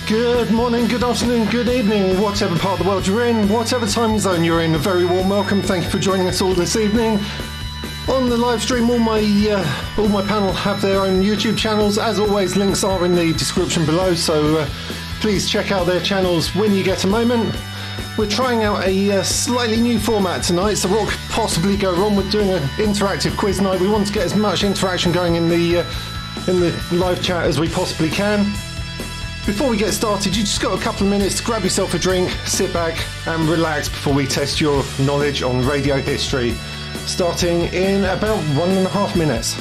Good morning, good afternoon, good evening, whatever part of the world you're in, whatever time zone you're in, a very warm welcome. Thank you for joining us all this evening. On the live stream, all my panel have their own YouTube channels. As always, links are in the description below, so please check out their channels when you get a moment. We're trying out a slightly new format tonight, so what could possibly go wrong? We're doing an interactive quiz night. We want to get as much interaction going in the live chat as we possibly can. Before we get started, you just got a couple of minutes to grab yourself a drink, sit back and relax before we test your knowledge on radio history, starting in about 1.5 minutes.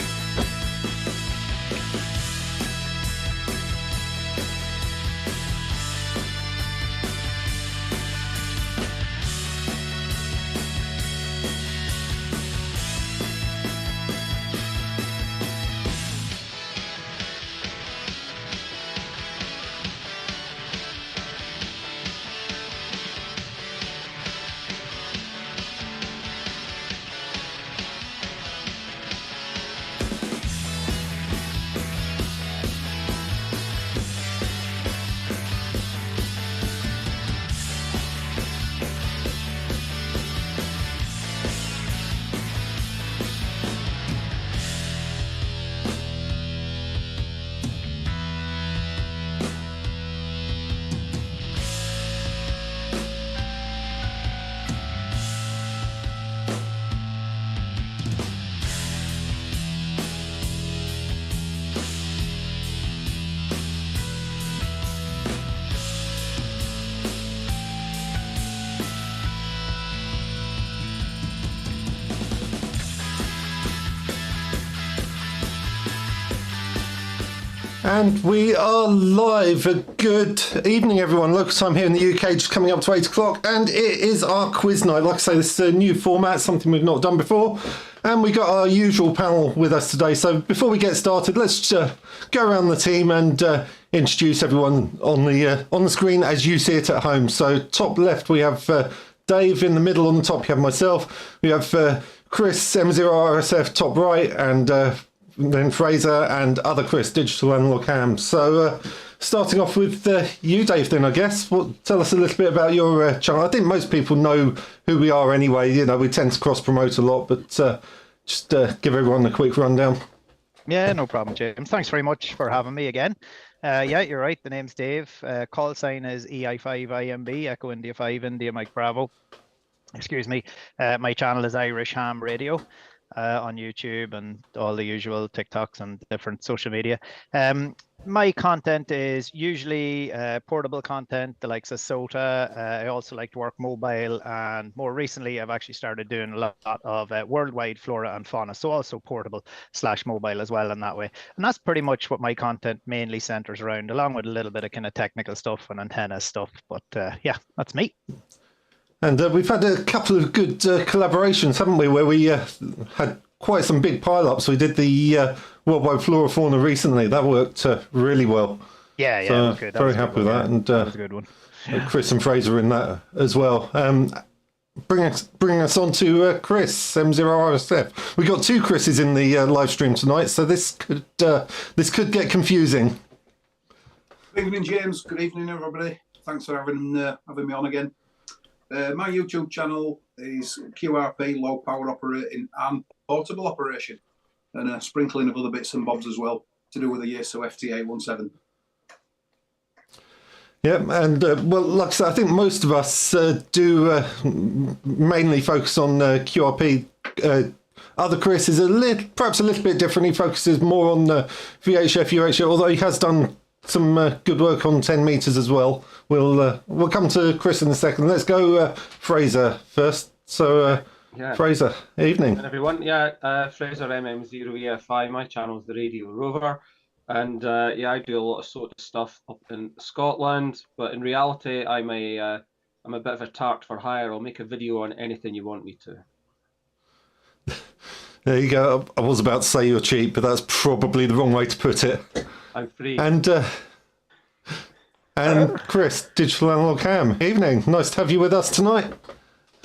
And we are live. Good evening, everyone. Local time here in the UK, just coming up to 8 o'clock, and it is our quiz night. Like I say, this is a new format, something we've not done before, and we got our usual panel with us today. So before we get started, let's go around the team and introduce everyone on the screen as you see it at home. So top left we have Dave, in the middle on the top you have myself, we have Chris M0RSF top right, and then Fraser and other Chris, digital analog ham. So starting off with you, Dave, then I guess. Tell us a little bit about your channel. I think most people know who we are anyway. You know, we tend to cross promote a lot, but just give everyone a quick rundown. Yeah, no problem, James. Thanks very much for having me again. Yeah, you're right. The name's Dave. Call sign is EI5IMB, Echo India 5, India Mike Bravo. Excuse me. My channel is Irish Ham Radio. On YouTube and all the usual TikToks and different social media. My content is usually portable content, the likes of SOTA. I also like to work mobile, and more recently I've actually started doing a lot of worldwide flora and fauna, so also portable / mobile as well in that way. And that's pretty much what my content mainly centers around, along with a little bit of kind of technical stuff and antenna stuff. But yeah, that's me. And we've had a couple of good collaborations, haven't we, where we had quite some big pile-ups. We did the Worldwide Flora Fauna recently. That worked really well. Yeah, so that was good. Very happy with that. And that was a good one. Chris and Fraser in that as well. Bring us on to Chris, M0RSF. We got two Chris's in the live stream tonight, so this could get confusing. Good evening, James. Good evening, everybody. Thanks for having me on again. My YouTube channel is QRP, low power operating and portable operation, and a sprinkling of other bits and bobs as well to do with the ISO FT817. Yeah, and well, like I said, I think most of us do mainly focus on QRP. Other Chris is perhaps a little bit different. He focuses more on VHF, UHF, although he has done some good work on 10 meters as well. We'll come to Chris in a second. Let's go Fraser first. So yeah. Fraser, evening. And everyone, yeah, Fraser MM0EFI. My channel is the Radio Rover, and yeah, I do a lot of SOTA stuff up in Scotland. But in reality, I'm a bit of a tart for hire. I'll make a video on anything you want me to. There you go. I was about to say you're cheap, but that's probably the wrong way to put it. I'm free. And Chris, digital analog ham. Evening. Nice to have you with us tonight.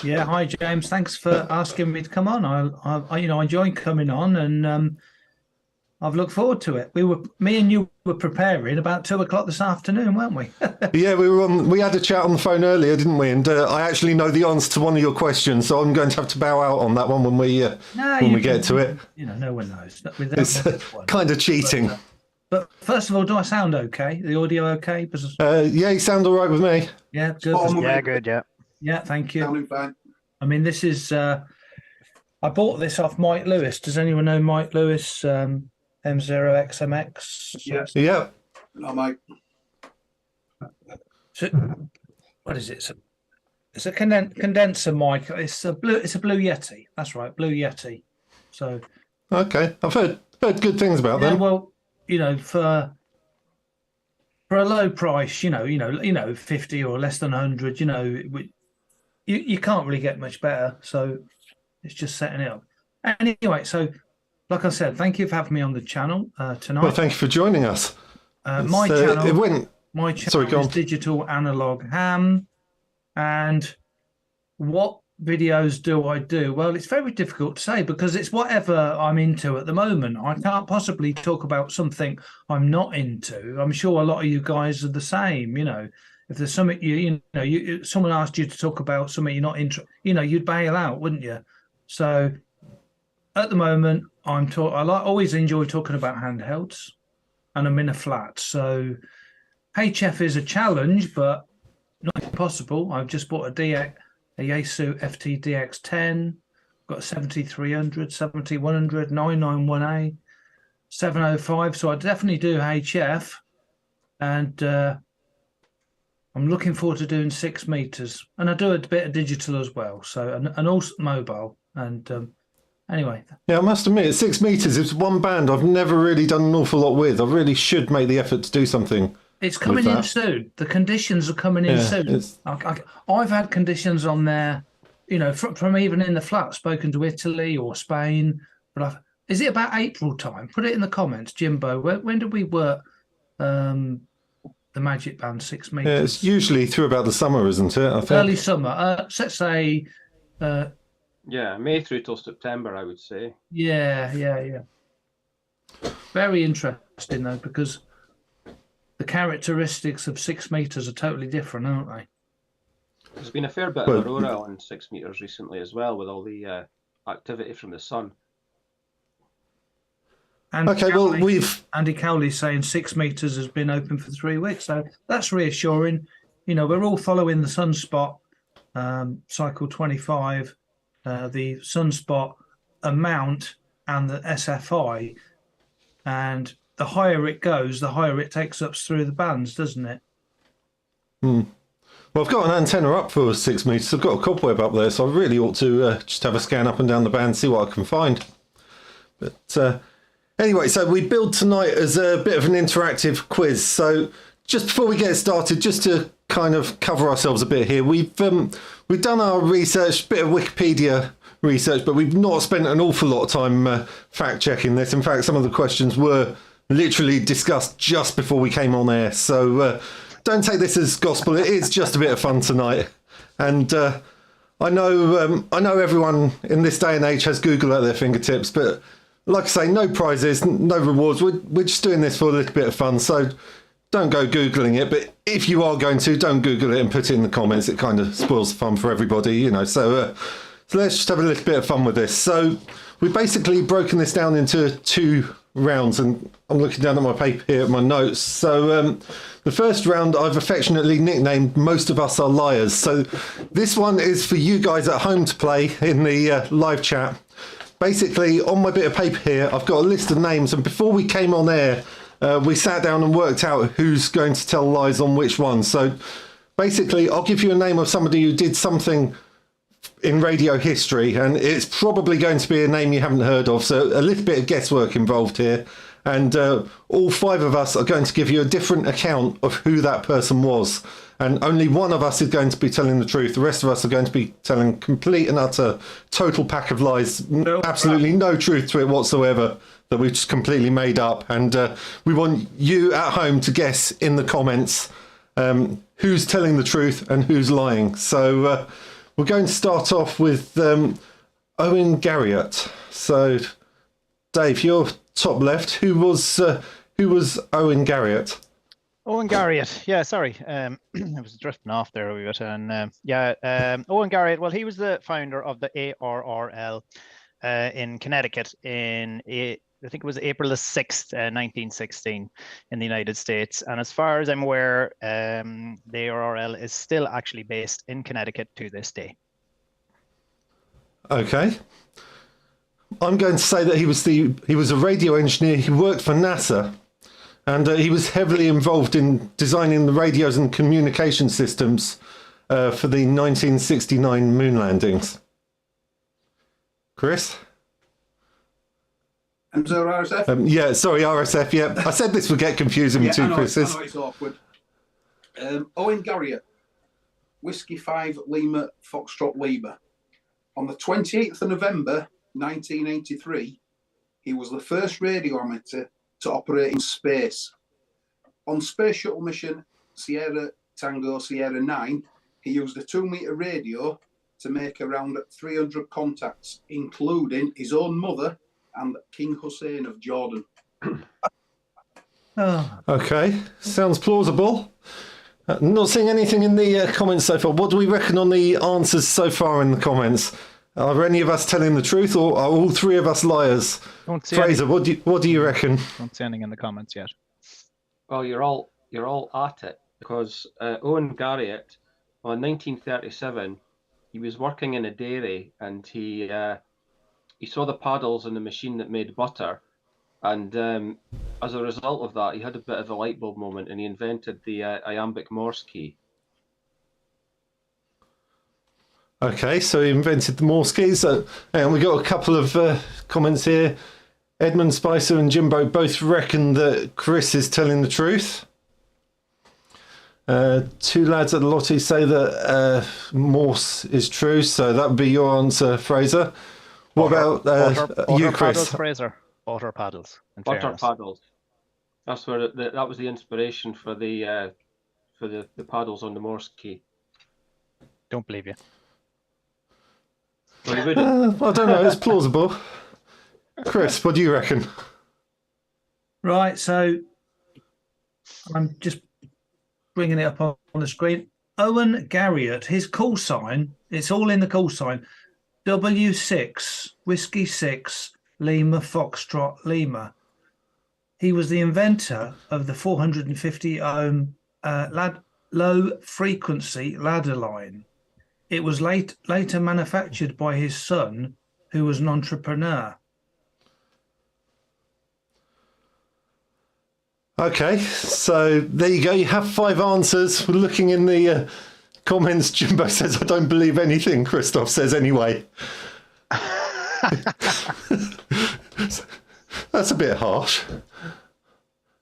Yeah, hi James. Thanks for asking me to come on. I enjoy coming on, and I've looked forward to it. Me and you were preparing about 2 o'clock this afternoon, weren't we? Yeah, we had a chat on the phone earlier, didn't we? And I actually know the answer to one of your questions, so I'm going to have to bow out on that one when we get to it. No one knows. It's kind of cheating. But first of all, do I sound okay? The audio okay? Yeah, you sound all right with me. Yeah, good. Yeah, good. Yeah. Yeah, thank you. Sounding fine. I mean, this is. I bought this off Mike Lewis. Does anyone know Mike Lewis? M0XMX. Yes. Yeah. No, Mike. So, what is it? It's a condenser mic. It's a blue Yeti. That's right, Blue Yeti. So. Okay, I've heard good things about them. Well, for a low price, 50 or less than 100, you can't really get much better. So it's just setting it up. Anyway, so like I said, thank you for having me on the channel tonight. Well, thank you for joining us. My channel Go is on. Digital Analog Ham. And what videos do I do? Well, it's very difficult to say because it's whatever I'm into at the moment. I can't possibly talk about something I'm not into. I'm sure a lot of you guys are the same. If there's something someone asked you to talk about something you're not interested, you'd bail out, wouldn't you? So at the moment, always enjoy talking about handhelds, and I'm in a flat. So HF is a challenge, but not impossible. I've just bought a Yaesu FT-DX10, got a 7300, 7100, 991A, 705. So I definitely do HF, and I'm looking forward to doing 6 meters, and I do a bit of digital as well. So and also mobile. And anyway, yeah, I must admit, 6 meters is one band I've never really done an awful lot with. I really should make the effort to do something. It's coming in soon. The conditions are coming in soon. I've had conditions on there, from even in the flat, spoken to Italy or Spain. But is it about April time? Put it in the comments, Jimbo. When did we work the Magic Band 6 meters? Yeah, it's usually through about the summer, isn't it? I think. Early summer. Let's say. Yeah, May through till September, I would say. Yeah. Very interesting though, because the characteristics of 6 meters are totally different, aren't they? There's been a fair bit of aurora on 6 meters recently as well, with all the activity from the sun. And okay, well, Andy Cowley's saying 6 meters has been open for 3 weeks, so that's reassuring. We're all following the sunspot cycle 25, the sunspot amount and the SFI, and the higher it goes, the higher it takes us through the bands, doesn't it? Well, I've got an antenna up for 6 meters. I've got a cobweb up there, so I really ought to just have a scan up and down the band, see what I can find. But anyway, so we build tonight as a bit of an interactive quiz. So just before we get started, just to kind of cover ourselves a bit here, we've done our research, bit of Wikipedia research, but we've not spent an awful lot of time fact checking this. In fact, some of the questions were literally discussed just before we came on air. So don't take this as gospel. It is just a bit of fun tonight. And I know everyone in this day and age has Google at their fingertips, but like I say, no prizes, no rewards. We're just doing this for a little bit of fun. So don't go Googling it. But if you are going to, don't Google it and put it in the comments. It kind of spoils the fun for everybody, So let's just have a little bit of fun with this. So we've basically broken this down into 2 rounds, and I'm looking down at my paper here at my notes. So the first round I've affectionately nicknamed Most of Us Are Liars. So this one is for you guys at home to play in the live chat. Basically, on my bit of paper here, I've got a list of names, and before we came on air, we sat down and worked out who's going to tell lies on which one. So basically, I'll give you a name of somebody who did something in radio history, and it's probably going to be a name you haven't heard of, so a little bit of guesswork involved here, and all 5 of us are going to give you a different account of who that person was, and only one of us is going to be telling the truth. The rest of us are going to be telling complete and utter total pack of lies, absolutely no truth to it whatsoever, that we've just completely made up. And we want you at home to guess in the comments who's telling the truth and who's lying. So we're going to start off with Owen Garriott. So Dave, you're top left. Who was Owen Garriott? Owen Garriott, yeah, sorry, I was drifting off there a wee bit, and Owen Garriott. Well, he was the founder of the ARRL in Connecticut I think it was April the 6th, 1916, in the United States. And as far as I'm aware, the ARRL is still actually based in Connecticut to this day. Okay. I'm going to say that he was a radio engineer. He worked for NASA, and he was heavily involved in designing the radios and communication systems for the 1969 moon landings. Chris? RSF? Yeah, sorry, RSF. Yeah, I said this would get confusing with two Chris's. I know it's awkward. Owen Garriott, Whiskey 5 Lima Foxtrot Lima. On the 28th of November 1983, he was the first radio amateur to operate in space. On Space Shuttle mission Sierra Tango Sierra 9, he used a 2-meter radio to make around 300 contacts, including his own mother and King Hussein of Jordan. Okay, sounds plausible. Not seeing anything in the comments so far. What do we reckon on the answers so far in the comments? Are any of us telling the truth, or are all three of us liars? Fraser, what do you reckon? Don't see anything in the comments yet. Well, you're all at it, because Owen Garriott, in 1937, he was working in a dairy, and he saw the paddles in the machine that made butter, and as a result of that, he had a bit of a light bulb moment, and he invented the iambic Morse key. Okay, so he invented the Morse key. And we got a couple of comments here. Edmund, Spicer and Jimbo both reckon that Chris is telling the truth. Two lads at the lottery say that Morse is true, so that would be your answer, Fraser. What about you, Chris? Paddles, Fraser. Otter paddles. Otter paddles. That's where that was the inspiration for the paddles on the Morse key. Don't believe you. Well, you wouldn't. I don't know. It's plausible. Chris, what do you reckon? Right, so I'm just bringing it up on the screen. Owen Garriott, his call sign, it's all in the call sign, W6, Whiskey 6, Lima Foxtrot Lima. He was the inventor of the 450 ohm low frequency ladder line. It was later manufactured by his son, who was an entrepreneur. Okay, so there you go. You have 5 answers. We're looking in the comments. Jimbo says, I don't believe anything Christoph says anyway. That's a bit harsh.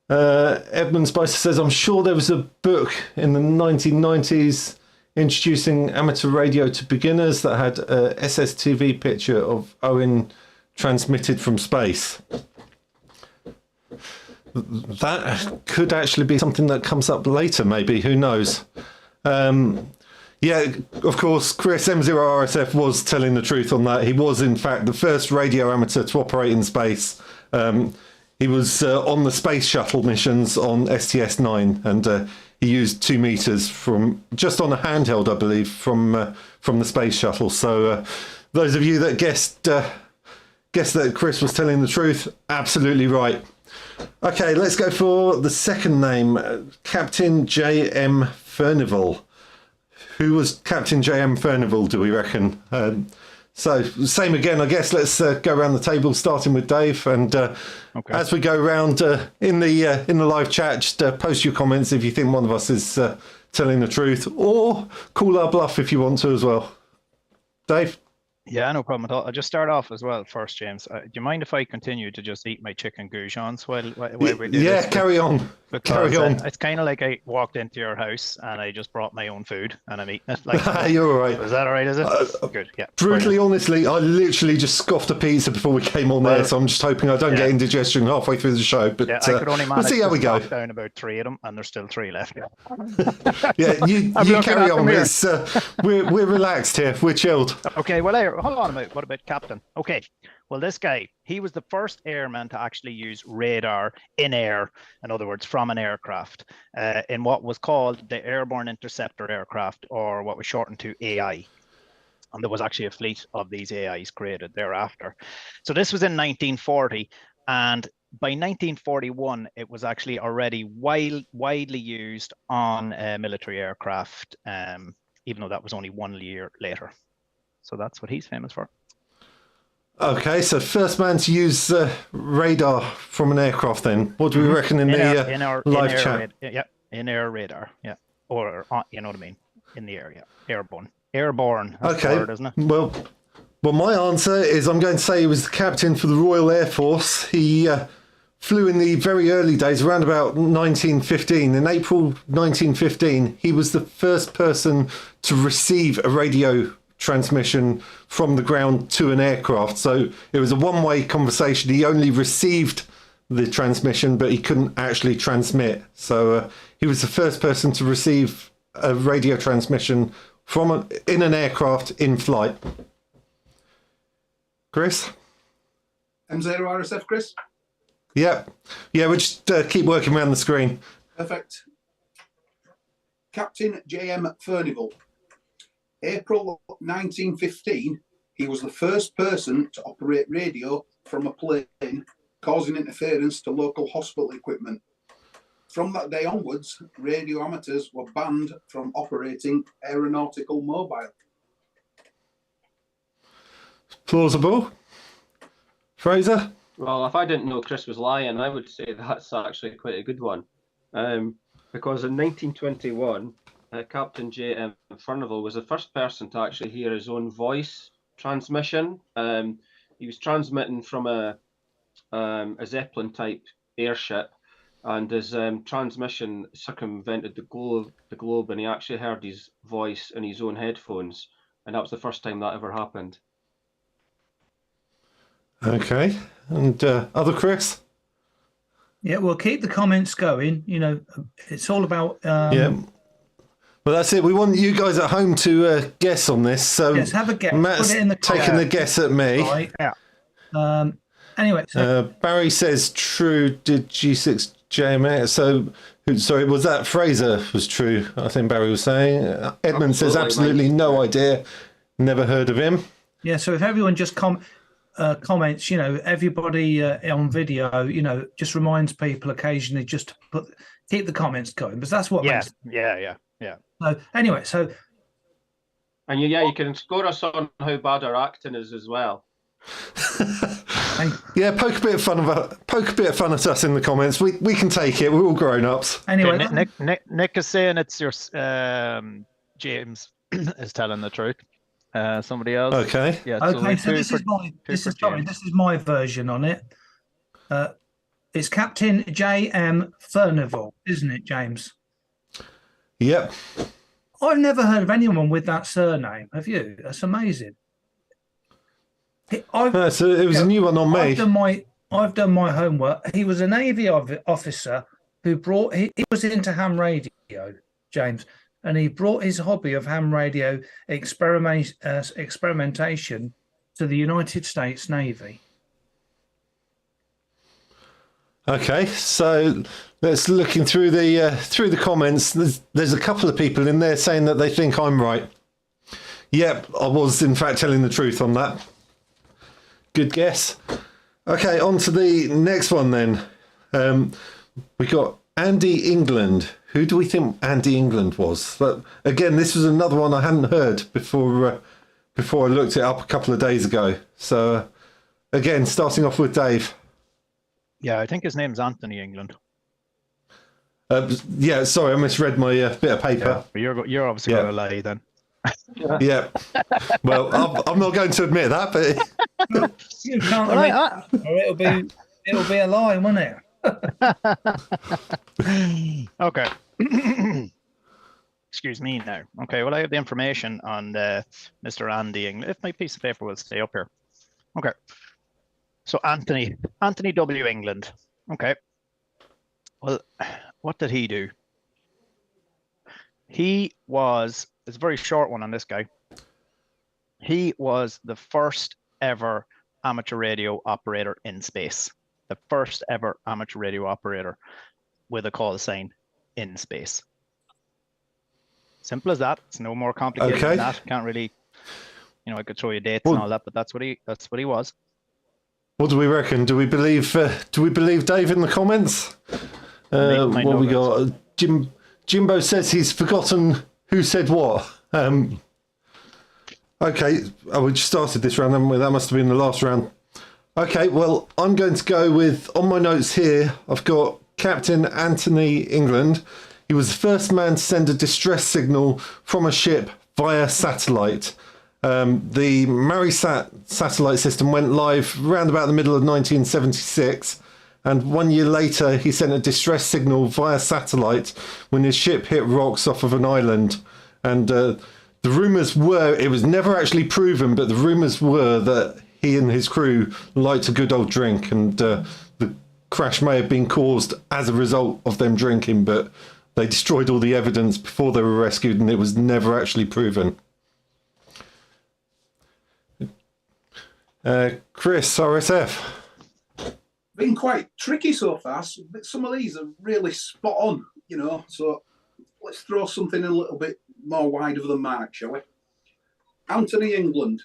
Edmund Spicer says, I'm sure there was a book in the 1990s introducing amateur radio to beginners that had a SSTV picture of Owen transmitted from space. That could actually be something that comes up later, maybe. Who knows? Yeah, of course, Chris M0RSF was telling the truth on that. He was, in fact, the first radio amateur to operate in space. He was on the space shuttle missions on STS-9, and he used 2 meters from just on a handheld, I believe, from the space shuttle. So those of you that guessed that Chris was telling the truth, absolutely right. Okay, let's go for the second name, Captain J.M. Furnival. Who was Captain J.M. Furnival, do we reckon? So same again, I guess. Let's go around the table, starting with Dave. And as we go around in the live chat, just post your comments if you think one of us is telling the truth, or call our bluff if you want to as well. Dave? Yeah, no problem at all. I'll just start off as well first, James. Do you mind if I continue to just eat my chicken goujons while we do this? Carry on. Because, carry on. It's kind of like I walked into your house and I just brought my own food and I'm eating it. Like, you're all right. Is that all right, is it? Good, yeah. Brutally, honestly, I literally just scoffed a pizza before we came on there, so I'm just hoping I don't get indigestion halfway through the show. But I could only manage we'll see how we go. down about 3 of them, and there's still 3 left. Yeah, you carry on. It's, we're relaxed here. We're chilled. Okay, well, hold on a minute. What about captain? Okay. Well, this guy, he was the first airman to actually use radar in air, in other words, from an aircraft, in what was called the Airborne Interceptor Aircraft, or what was shortened to AI. And there was actually a fleet of these AIs created thereafter. So this was in 1940, and by 1941, it was actually already widely used on military aircraft, even though that was only 1 year later. So that's what he's famous for. Okay, so first man to use radar from an aircraft then. What do we reckon in the live chat? In-air radar, yeah. Or, you know what I mean, in the area, airborne. Airborne, that's okay, the word, isn't it? Well, my answer is I'm going to say he was the captain for the Royal Air Force. He flew in the very early days, around about 1915. In April 1915, he was the first person to receive a radio transmission from the ground to an aircraft. So it was a one-way conversation. He only received the transmission, but he couldn't actually transmit. So he was the first person to receive a radio transmission in an aircraft in flight. Chris? M0RSF, Chris? Yeah, we'll just keep working around the screen. Perfect. Captain J.M. Furnival. April 1915, he was the first person to operate radio from a plane, causing interference to local hospital equipment. From that day onwards, radio amateurs were banned from operating aeronautical mobile. Plausible. Fraser? Well, if I didn't know Chris was lying, I would say that's actually quite a good one. Because in 1921, Captain J.M. Furnival was the first person to actually hear his own voice transmission. He was transmitting from a Zeppelin-type airship, and his transmission circumvented the globe, and he actually heard his voice in his own headphones, and that was the first time that ever happened. Okay, and other Chris? Yeah, well, keep the comments going. You know, it's all about. Yeah. Well, that's it. We want you guys at home to guess on this. So yes, have a guess. Matt's Put it in the taking the guess at me. Right. Yeah. Anyway, so Barry says true. Did G6 JMA? So, sorry, was that Fraser was true? I think Barry was saying. Edmund says absolutely no idea. Never heard of him. Yeah. So if everyone just comments, you know, everybody on video, you know, just reminds people occasionally just to keep the comments going, because that's what makes yeah. So anyway, so and you can score us on how bad our acting is as well. Yeah, poke a bit of fun at us in the comments. We can take it. We're all grown ups. Anyway, okay, Nick is saying it's your James is telling the truth. Somebody else. Okay. Yeah. Okay. So this is my version on it. It's Captain J.M. Furnival, isn't it, James? Yep. I've never heard of anyone with that surname. Have you? That's amazing. It was a new one on me. I've done my homework. He was a Navy officer who he was into ham radio, James, and he brought his hobby of ham radio experimentation to the United States Navy. Okay, so let's looking through the comments. There's a couple of people in there saying that they think I'm right. Yep, I was in fact telling the truth on that. Good guess. Okay, on to the next one then. We got Andy England. Who do we think Andy England was? But again, this was another one I hadn't heard before I looked it up a couple of days ago. So again, starting off with Dave. Yeah, I think his name's Anthony England. Yeah, sorry, I misread my bit of paper. Yeah, but you're obviously going to lie then. Yeah. Well, I'm not going to admit that, but you can't it'll be a lie, won't it? Okay. Excuse me now. Okay, well, I have the information on Mr. Andy England. If my piece of paper will stay up here. Okay. So Anthony W. England. Okay. Well, what did he do? It's a very short one on this guy. He was the first ever amateur radio operator in space. The first ever amateur radio operator with a call sign in space. Simple as that. It's no more complicated than that. Can't really, you know, I could show you dates and all that, but that's what he was. What do we reckon? Do we believe Dave in the comments? What we got? Jimbo says he's forgotten who said what. Okay, we just started this round, haven't we? That must have been the last round. Okay, well, I'm going to go with, on my notes here, I've got Captain Anthony England. He was the first man to send a distress signal from a ship via satellite. The Marisat satellite system went live around about the middle of 1976, and 1 year later he sent a distress signal via satellite when his ship hit rocks off of an island. And the rumours were, it was never actually proven, but the rumours were that he and his crew liked a good old drink, and the crash may have been caused as a result of them drinking, but they destroyed all the evidence before they were rescued, and it was never actually proven. Chris, RSF. Been quite tricky so far. Some of these are really spot on, you know, so let's throw something a little bit more wide of the mark, shall we? Anthony England.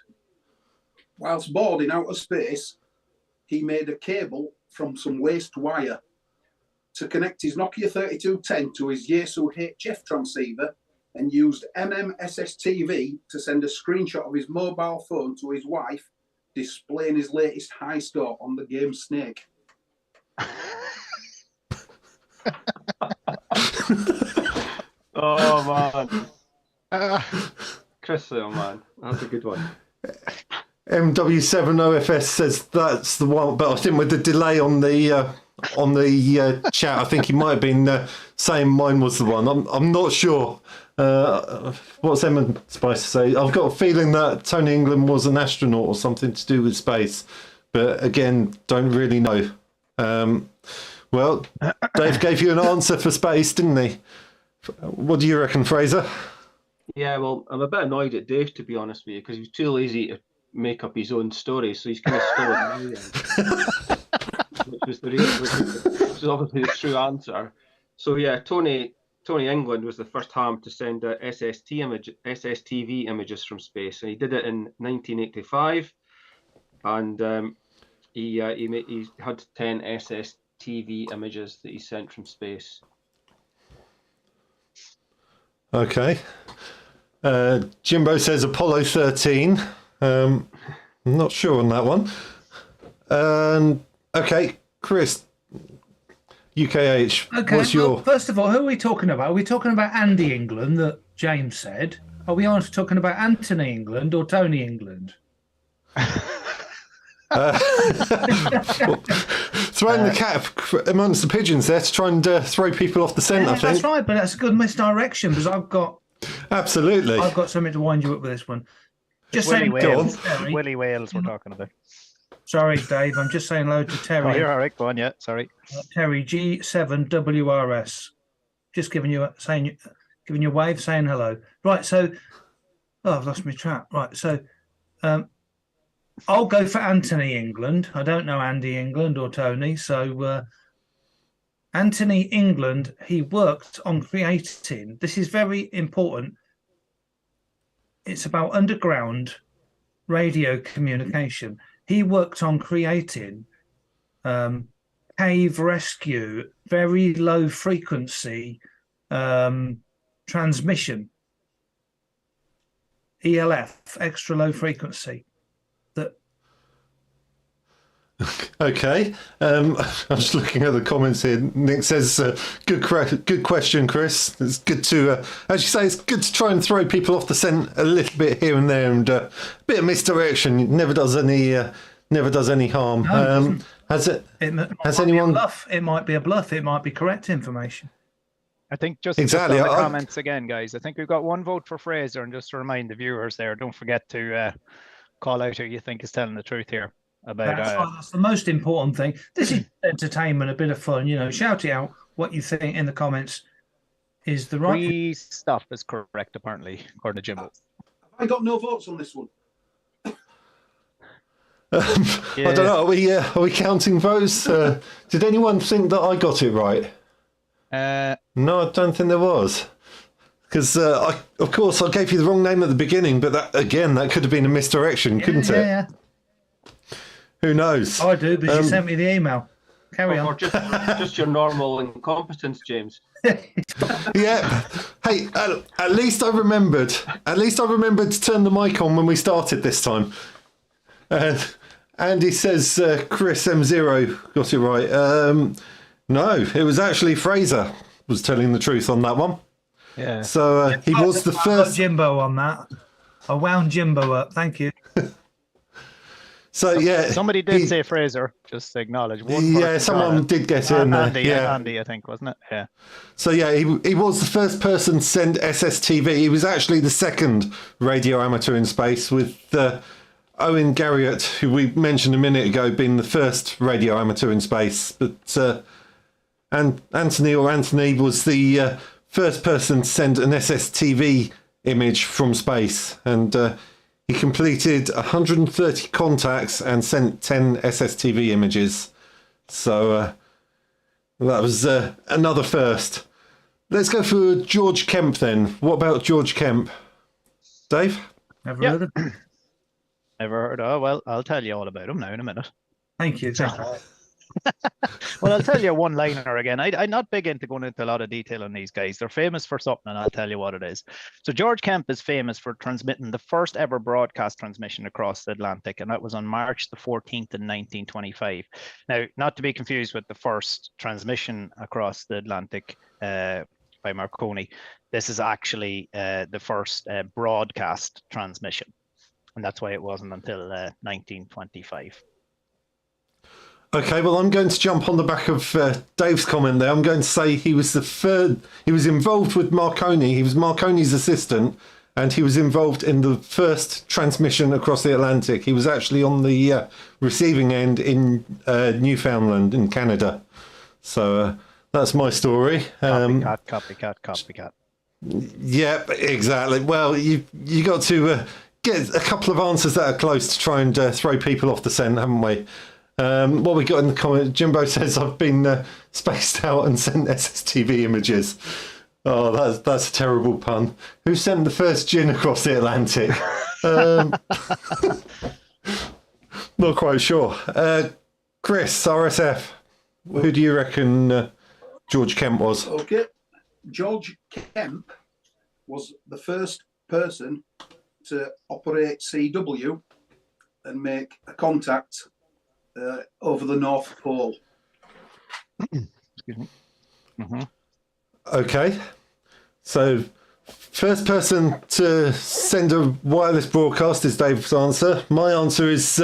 Whilst boarding outer space, he made a cable from some waste wire to connect his Nokia 3210 to his Yaesu HF transceiver, and used MMSSTV to send a screenshot of his mobile phone to his wife, displaying his latest high score on the game Snake. Oh man. Chris, oh man, that's a good one. MW7OFS says that's the one, but I think with the delay on the chat, I think he might have been saying mine was the one. I'm not sure. What's Emma Spice to say? I've got a feeling that Tony England was an astronaut or something to do with space, but again, don't really know. Well, Dave gave you an answer for space, didn't he? What do you reckon, Fraser? Yeah, well, I'm a bit annoyed at Dave, to be honest with you, because he was too lazy to make up his own story, so he's kind of stolen which was obviously the true answer. So yeah, Tony England was the first ham to send SSTV images from space, and he did it in 1985, and he had 10 SSTV images that he sent from space. Okay. Jimbo says Apollo 13. I'm not sure on that one. Okay, Chris, UKH, Okay, what's your... First of all, who are we talking about? Are we talking about Andy England that James said? Are we talking about Anthony England or Tony England? Throwing the cat amongst the pigeons there to try and throw people off the scent, I think. That's right, but that's a good misdirection because I've got something to wind you up with this one. Just Willie saying, Wales. Terry. Willie Wales we're talking about. Sorry, Dave. I'm just saying hello to Terry. Oh, you're all right. Go on, yeah. Sorry. Terry G7WRS. Just giving you a wave, saying hello. Right. So, I've lost my track. Right. So, I'll go for Anthony England. I don't know Andy England or Tony. So, Anthony England, he worked on creating. This is very important. It's about underground radio communication. He worked on creating cave rescue, very low frequency transmission, ELF, extra low frequency. Okay. I'm just looking at the comments here. Nick says, good question, Chris. It's good to, as you say, it's good to try and throw people off the scent a little bit here and there, and a bit of misdirection never does any harm. No, has anyone? It might be a bluff. It might be correct information. I think just on the comments again, guys. I think we've got one vote for Fraser, and just to remind the viewers there, don't forget to call out who you think is telling the truth here. That's the most important thing. This is entertainment, a bit of fun. You know, shout it out what you think in the comments. Is the right stuff is correct, apparently, according to Jimbo. I got no votes on this one. I don't know. Are we counting votes? Did anyone think that I got it right? No, I don't think there was. Because, of course, I gave you the wrong name at the beginning, but that could have been a misdirection, couldn't it? Yeah. Who knows? I do, because you sent me the email. Carry on. Or just your normal incompetence, James. Yeah. Hey, at least I remembered. At least I remembered to turn the mic on when we started this time. Andy says Chris M0 got it right. No, it was actually Fraser was telling the truth on that one. Yeah. So he was the I got first. Jimbo on that. I wound Jimbo up. Thank you. So yeah, Somebody did say Fraser. Just to acknowledge. One person someone got it. did get it in there. Andy, I think, wasn't it? Yeah. So yeah, he was the first person to send SSTV. He was actually the second radio amateur in space, with Owen Garriott, who we mentioned a minute ago, being the first radio amateur in space. But and Anthony was the first person to send an SSTV image from space, and he completed 130 contacts and sent 10 SSTV images. So that was another first. Let's go for George Kemp then. What about George Kemp? Dave? Never heard of him. Never heard of. Well, I'll tell you all about him now in a minute. Thank you. Well, I'll tell you a one-liner again. I'm not big into going into a lot of detail on these guys. They're famous for something, and I'll tell you what it is. So George Kemp is famous for transmitting the first ever broadcast transmission across the Atlantic, and that was on March the 14th in 1925. Now, not to be confused with the first transmission across the Atlantic by Marconi. This is actually the first broadcast transmission, and that's why it wasn't until 1925. Okay, well, I'm going to jump on the back of Dave's comment there. I'm going to say he was the third. He was involved with Marconi. He was Marconi's assistant, and he was involved in the first transmission across the Atlantic. He was actually on the receiving end in Newfoundland in Canada. So that's my story. Copycat. Yeah, exactly. Well, you got to get a couple of answers that are close to try and throw people off the scent, haven't we? What we got in the comment, Jimbo says I've been spaced out and sent SSTV images. Oh, that's a terrible pun. Who sent the first gin across the Atlantic? Not quite sure. Chris, RSF, who do you reckon George Kemp was? Okay. George Kemp was the first person to operate CW and make a contact over the North Pole. Excuse me. Mm-hmm. Okay. So, first person to send a wireless broadcast is Dave's answer. My answer is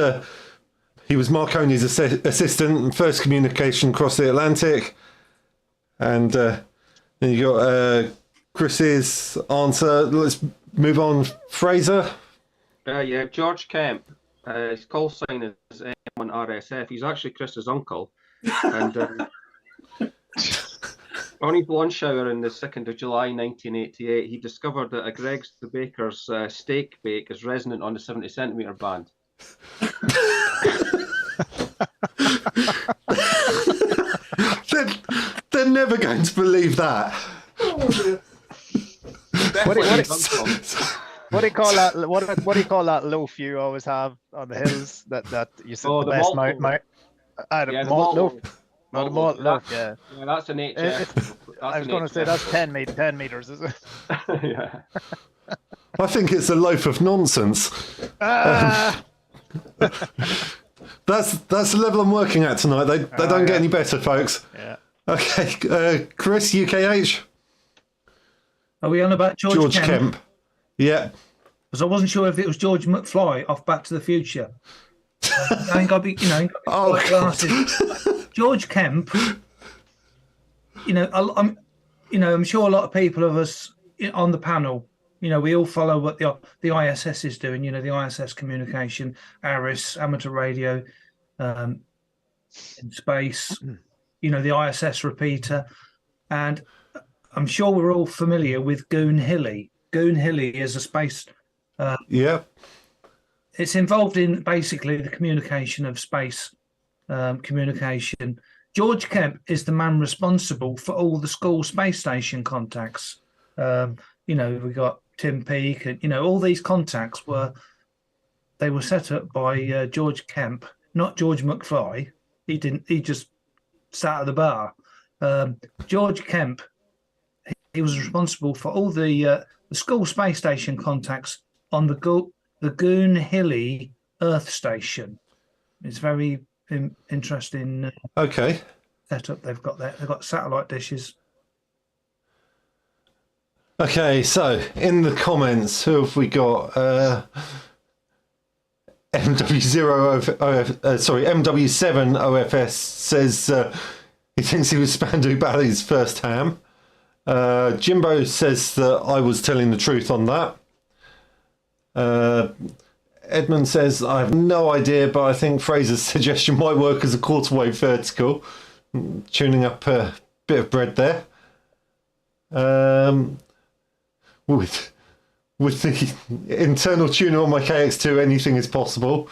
he was Marconi's assistant and first communication across the Atlantic. And then you got Chris's answer. Let's move on. Fraser? Yeah, George Kemp. His call sign is M1RSF. He's actually Chris's uncle. And on his lunch hour on the 2nd of July 1988, he discovered that a Greg's the Baker's steak bake is resonant on the 70 centimetre band. They're never going to believe that. What do you call that? What do you call that loaf you always have on the hills? That you said the best malt malt loaf. Not a malt loaf. Yeah. Yeah, that's an HS. I was going to say that's 10 meters, is it? Yeah. I think it's a loaf of nonsense. That's the level I'm working at tonight. They don't get any better, folks. Yeah. Okay, Chris, UKH. Are we on about George Kemp? Yeah. Because I wasn't sure if it was George McFly off Back to the Future. I ain't got to be, glasses. George Kemp. I'm sure a lot of people of us on the panel, we all follow what the ISS is doing. The ISS communication, ARIS, amateur radio, in space. The ISS repeater, and I'm sure we're all familiar with Goon Hilly. Goon Hilly is a space. Yeah. it's involved in basically the communication of space communication. George Kemp is the man responsible for all the school space station contacts. We got Tim Peake, and all these contacts were set up by George Kemp, not George McFly. He just sat at the bar. George Kemp, he was responsible for all the school space station contacts on the Goon Hilly Earth Station. It's very interesting. Okay. Setup they've got there. They've got satellite dishes. Okay, so in the comments, who have we got? MW7 OFS says he thinks he was Spandau Ballet's first ham. Jimbo says that I was telling the truth on that. Edmund says I have no idea, but I think Fraser's suggestion might work as a quarter-wave vertical. Tuning up a bit of bread there. With the internal tuner on my KX2, anything is possible.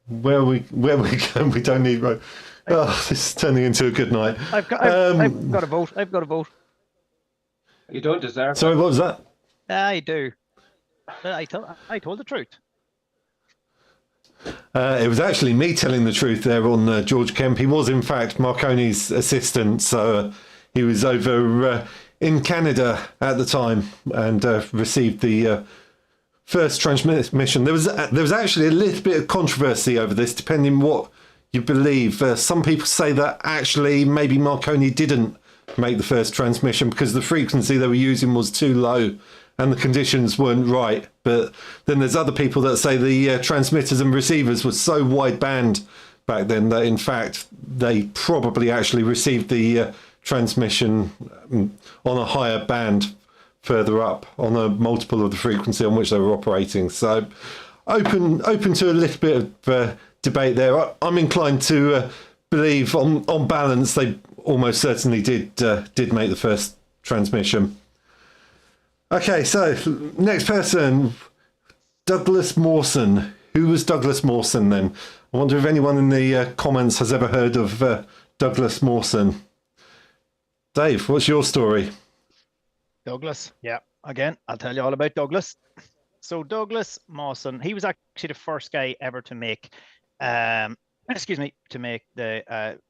Where we go, we don't need road. Oh, this is turning into a good night. I've got a vote. I've got a vote. You don't deserve. Sorry, what was that? I do. I told the truth. It was actually me telling the truth there on George Kemp. He was, in fact, Marconi's assistant, so he was over in Canada at the time and received the first transmission. There was actually a little bit of controversy over this, depending what you believe. Some people say that actually maybe Marconi didn't make the first transmission because the frequency they were using was too low and the conditions weren't right. But then there's other people that say the transmitters and receivers were so wide band back then that in fact they probably actually received the transmission on a higher band further up on a multiple of the frequency on which they were operating. So open to a little bit of debate there. I'm inclined to believe on balance they almost certainly did make the first transmission. Okay, so next person, Douglas Mawson. Who was Douglas Mawson then? I wonder if anyone in the comments has ever heard of Douglas Mawson. Dave, what's your story? Douglas, yeah. Again, I'll tell you all about Douglas. So Douglas Mawson, he was actually the first guy ever to make, the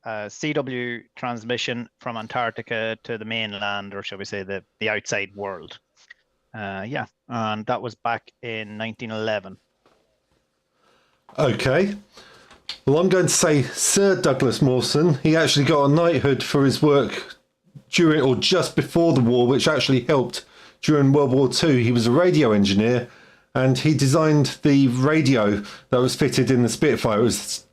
CW transmission from Antarctica to the mainland, or shall we say the outside world. And that was back in 1911. Okay. Well, I'm going to say Sir Douglas Mawson. He actually got a knighthood for his work during or just before the war, which actually helped during World War II. He was a radio engineer and he designed the radio that was fitted in the Spitfire. It was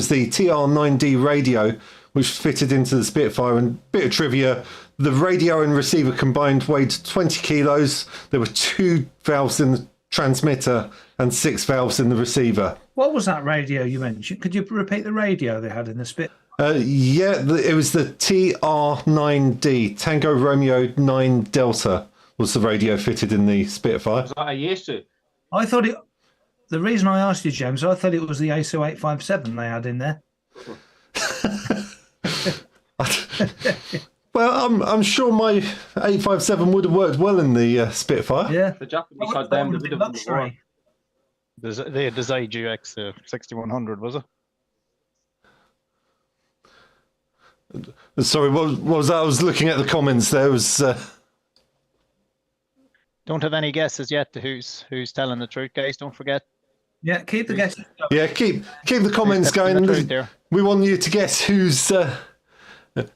the TR9D radio which fitted into the Spitfire. And a bit of trivia, the radio and receiver combined weighed 20 kilos. There were 2 valves in the transmitter and 6 valves in the receiver. What was that radio you mentioned? Could you repeat the radio they had in the Spitfire? It was the TR9D, Tango Romeo 9 Delta was the radio fitted in the Spitfire. Was that a Yaesu? I thought it. The reason I asked you, James, I thought it was the ASO 857 they had in there. Well, I'm sure my 857 would have worked well in the Spitfire. Yeah, The Japanese had them. They would have been the war. They had the ZGX 6100, was it? Sorry, what was that? I was looking at the comments. There was. Don't have any guesses yet to who's telling the truth, guys. Don't forget. yeah. Keep the guesses. Yeah, keep the comments Who's telling going. the truth there? We want you to guess who's.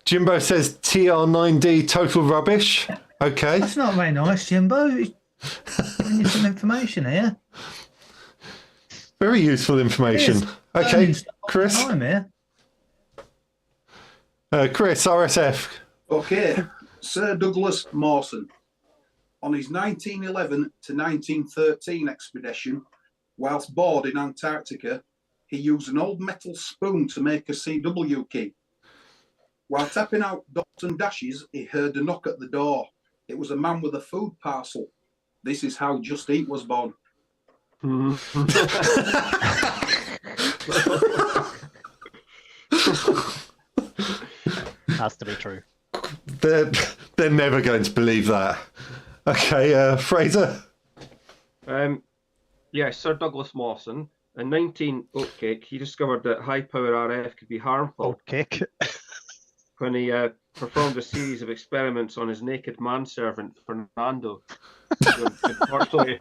Jimbo says TR9D total rubbish. Okay. That's not very nice, Jimbo. Giving you some information here. Very useful information. Okay, Learning stuff all the Chris. time here. Chris, RSF. Okay, Sir Douglas Mawson. On his 1911 to 1913 expedition, whilst bored in Antarctica, he used an old metal spoon to make a CW key. While tapping out dots and dashes, he heard a knock at the door. It was a man with a food parcel. This is how Just Eat was born. Has to be true. They're never going to believe that. Okay, Fraser. Yeah, Sir Douglas Mawson. In 19 Oatcake, he discovered that high-power RF could be harmful Oat cake. when he performed a series of experiments on his naked manservant, Fernando, who unfortunately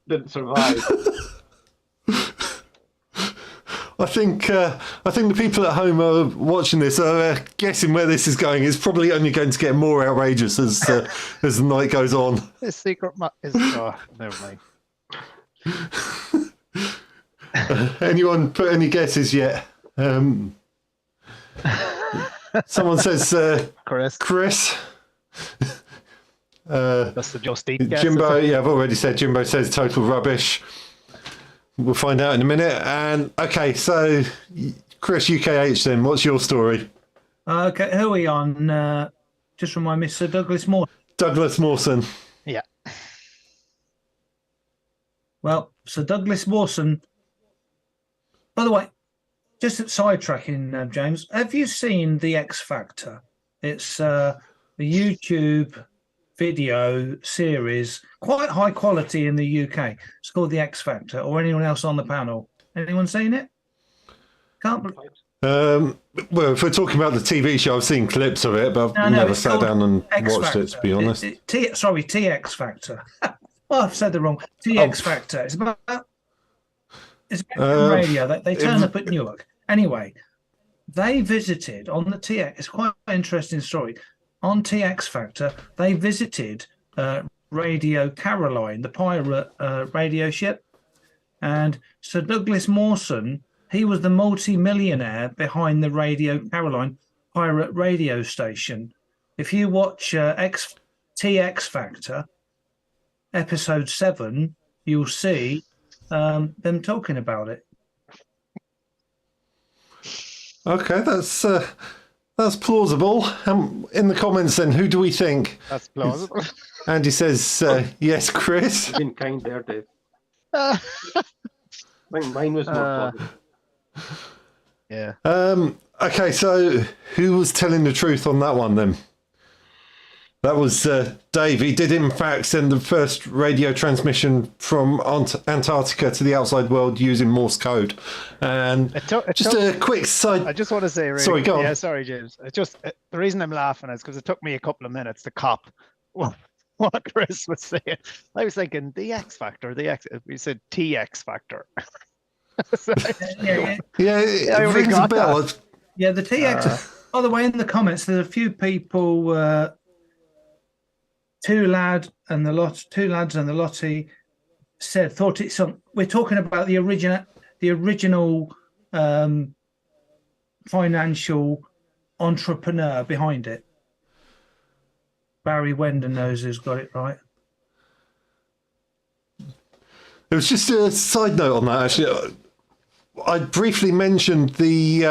didn't survive. I think the people at home are watching this are guessing where this is going. It's probably only going to get more outrageous as the night goes on. His secret is never mind. Anyone put any guesses yet? Someone says Chris. That's the Justine guess. Jimbo, yeah, I've already said. Jimbo says total rubbish. We'll find out in a minute. And okay, so Chris, UKH, then what's your story? Okay, who are we on? Just remind me, Sir Douglas Moore. Douglas Mawson. Yeah. Well, Sir Douglas Mawson. By the way, just sidetracking, James, have you seen The X Factor? It's a YouTube video series, quite high quality in the UK. It's called The X Factor. Or anyone else on the panel? Anyone seen it? Can't. Well, if we're talking about the TV show, I've seen clips of it, but I've never sat down and watched it, to be honest. TX Factor. Oh, I've said the wrong. TX Factor. It's about radio. They turn up at Newark. Anyway, they visited on the TX. It's quite an interesting story. On TX Factor, they visited Radio Caroline, the pirate radio ship. And Sir Douglas Mawson, he was the multi-millionaire behind the Radio Caroline pirate radio station. If you watch TX Factor, episode 7, you'll see them talking about it. Okay, that's plausible. In the comments, then, who do we think? That's plausible. Andy says yes, Chris. You've been kind there, Dave. I think mine was more plausible. Yeah. Okay, so who was telling the truth on that one then? That was Dave. He did, in fact, send the first radio transmission from Antarctica to the outside world using Morse code. And a quick side. I just want to say, really, sorry, go on. Yeah, sorry, James. The reason I'm laughing is because it took me a couple of minutes to cop what Chris was saying. I was thinking the X Factor, we said TX Factor. It rings a bell. Yeah, the TX. By the way, in the comments, there's a few people. Two lads and the Lottie thought it's on. We're talking about the original financial entrepreneur behind it. Barry Wendon knows who's got it right. It was just a side note on that, actually. I briefly mentioned the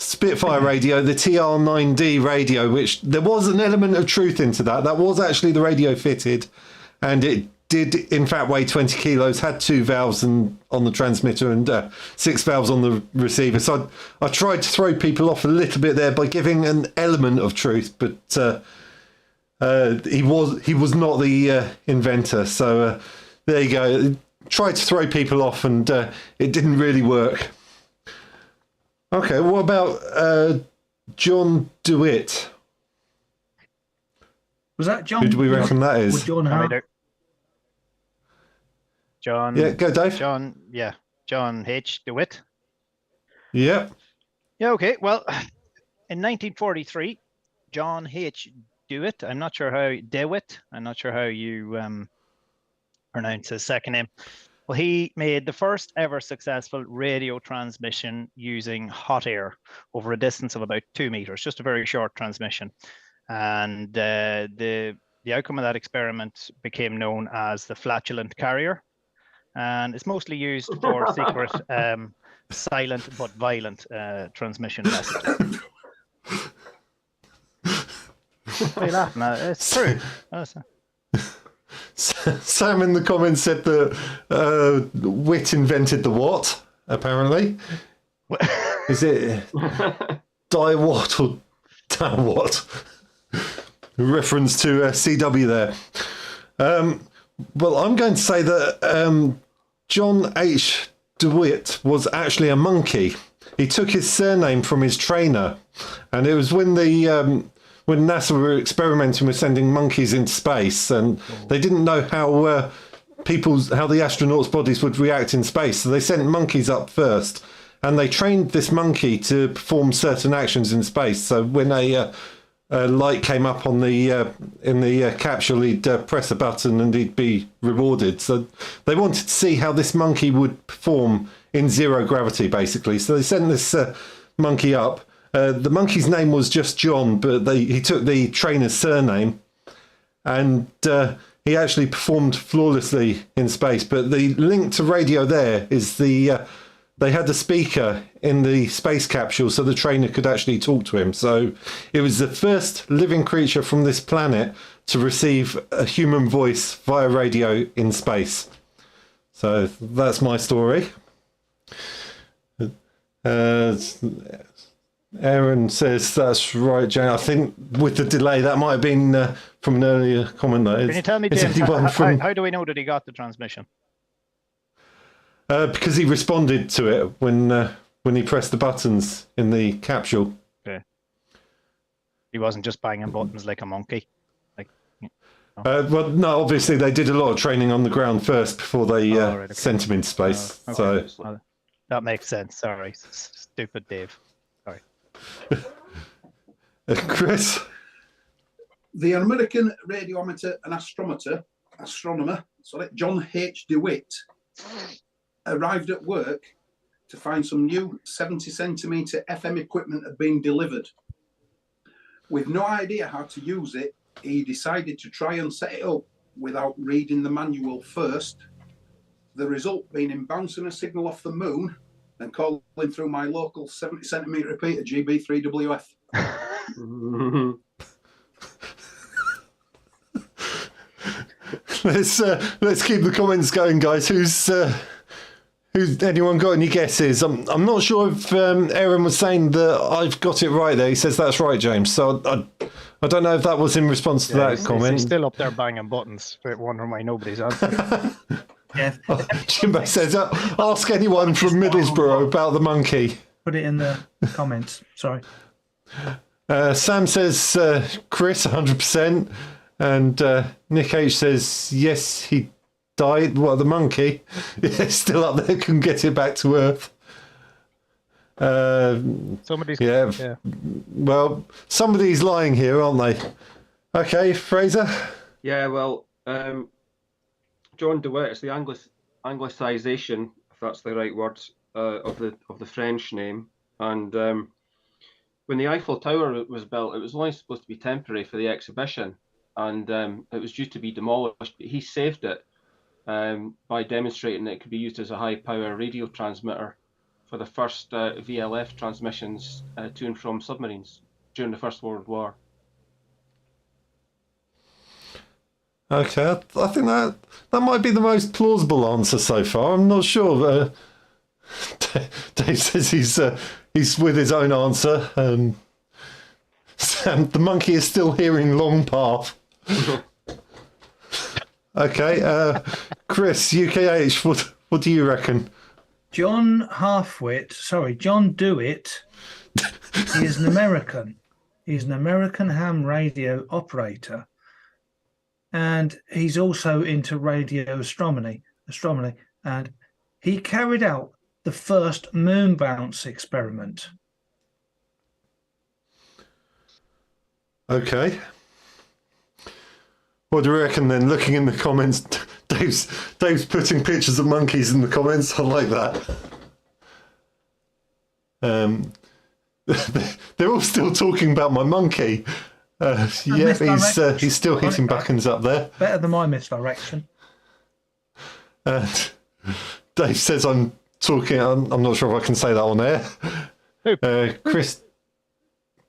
Spitfire radio, the TR9D radio, which there was an element of truth into that. That was actually the radio fitted, and it did, in fact, weigh 20 kilos, had 2 valves on the transmitter and 6 valves on the receiver. So I tried to throw people off a little bit there by giving an element of truth, but he was not the inventor. So there you go. Tried to throw people off, and it didn't really work. Okay, what about John DeWitt? Was that John? Who do we reckon that is? John. Yeah, go Dave. John H. DeWitt. Yep. Yeah, okay. Well, in 1943, John H. DeWitt, I'm not sure how you pronounce his second name. Well, he made the first ever successful radio transmission using hot air over a distance of about 2 meters, just a very short transmission. And the outcome of that experiment became known as the flatulent carrier. And it's mostly used for secret, silent but violent transmission messages. What are you laughing at? It's true. Sam in the comments said that Wit invented the what, apparently. Is it die what or da what? Reference to CW there. Well, I'm going to say that John H. DeWitt was actually a monkey. He took his surname from his trainer, and it was when when NASA were experimenting with sending monkeys into space, and they didn't know how the astronauts' bodies would react in space, so they sent monkeys up first, and they trained this monkey to perform certain actions in space. So when a light came up on in the capsule, he'd press a button and he'd be rewarded. So they wanted to see how this monkey would perform in zero gravity, basically. So they sent this monkey up. The monkey's name was just John, but he took the trainer's surname, and he actually performed flawlessly in space. But the link to radio there is they had the speaker in the space capsule, so the trainer could actually talk to him. So it was the first living creature from this planet to receive a human voice via radio in space. So that's my story. Aaron says that's right, Jane. I think with the delay, that might have been from an earlier comment. Can you tell me, James, how do we know that he got the transmission? Because he responded to it when he pressed the buttons in the capsule. Okay. He wasn't just banging buttons like a monkey. Well, no, obviously they did a lot of training on the ground first before they sent him into space. Okay. So that makes sense. Sorry, stupid Dave. Sorry. Chris? The American radiometer and astronomer, John H. DeWitt, arrived at work to find some new 70-centimeter FM equipment had been delivered. With no idea how to use it, he decided to try and set it up without reading the manual first. The result being him bouncing a signal off the moon and calling through my local 70-centimeter repeater GB3WF. Let's keep the comments going, guys. Who's anyone got any guesses? I'm not sure if Aaron was saying that I've got it right there. He says that's right, James. So I don't know if that was in response to that comment. He's still up there banging buttons, wondering why nobody's answering. Yeah. Jimbo says, ask anyone from Middlesbrough about the monkey. Put it in the comments. Sorry. Sam says Chris 100%, and Nick H says yes, he died. Well, the monkey, still up there, couldn't get it back to Earth. Somebody's yeah. Well, somebody's lying here, aren't they? Okay, Fraser. Yeah, well, John DeWitt is the Anglicisation, if that's the right word, of the French name. And when the Eiffel Tower was built, it was only supposed to be temporary for the exhibition, and it was due to be demolished. But he saved it by demonstrating that it could be used as a high-power radio transmitter for the first VLF transmissions to and from submarines during the First World War. Okay, I think that might be the most plausible answer so far. I'm not sure. Dave says he's with his own answer. Sam, the monkey is still hearing Long Path. Okay, Chris, UKH, what do you reckon? John DeWitt is an American. He's an American ham radio operator. And he's also into radio astronomy, and he carried out the first moon bounce experiment. Okay. What do you reckon then? Looking in the comments, Dave's putting pictures of monkeys in the comments. I like that. They're all still talking about my monkey. Yeah, he's still hitting buttons up there. Better than my misdirection. Dave says I'm talking. I'm not sure if I can say that on air. Chris,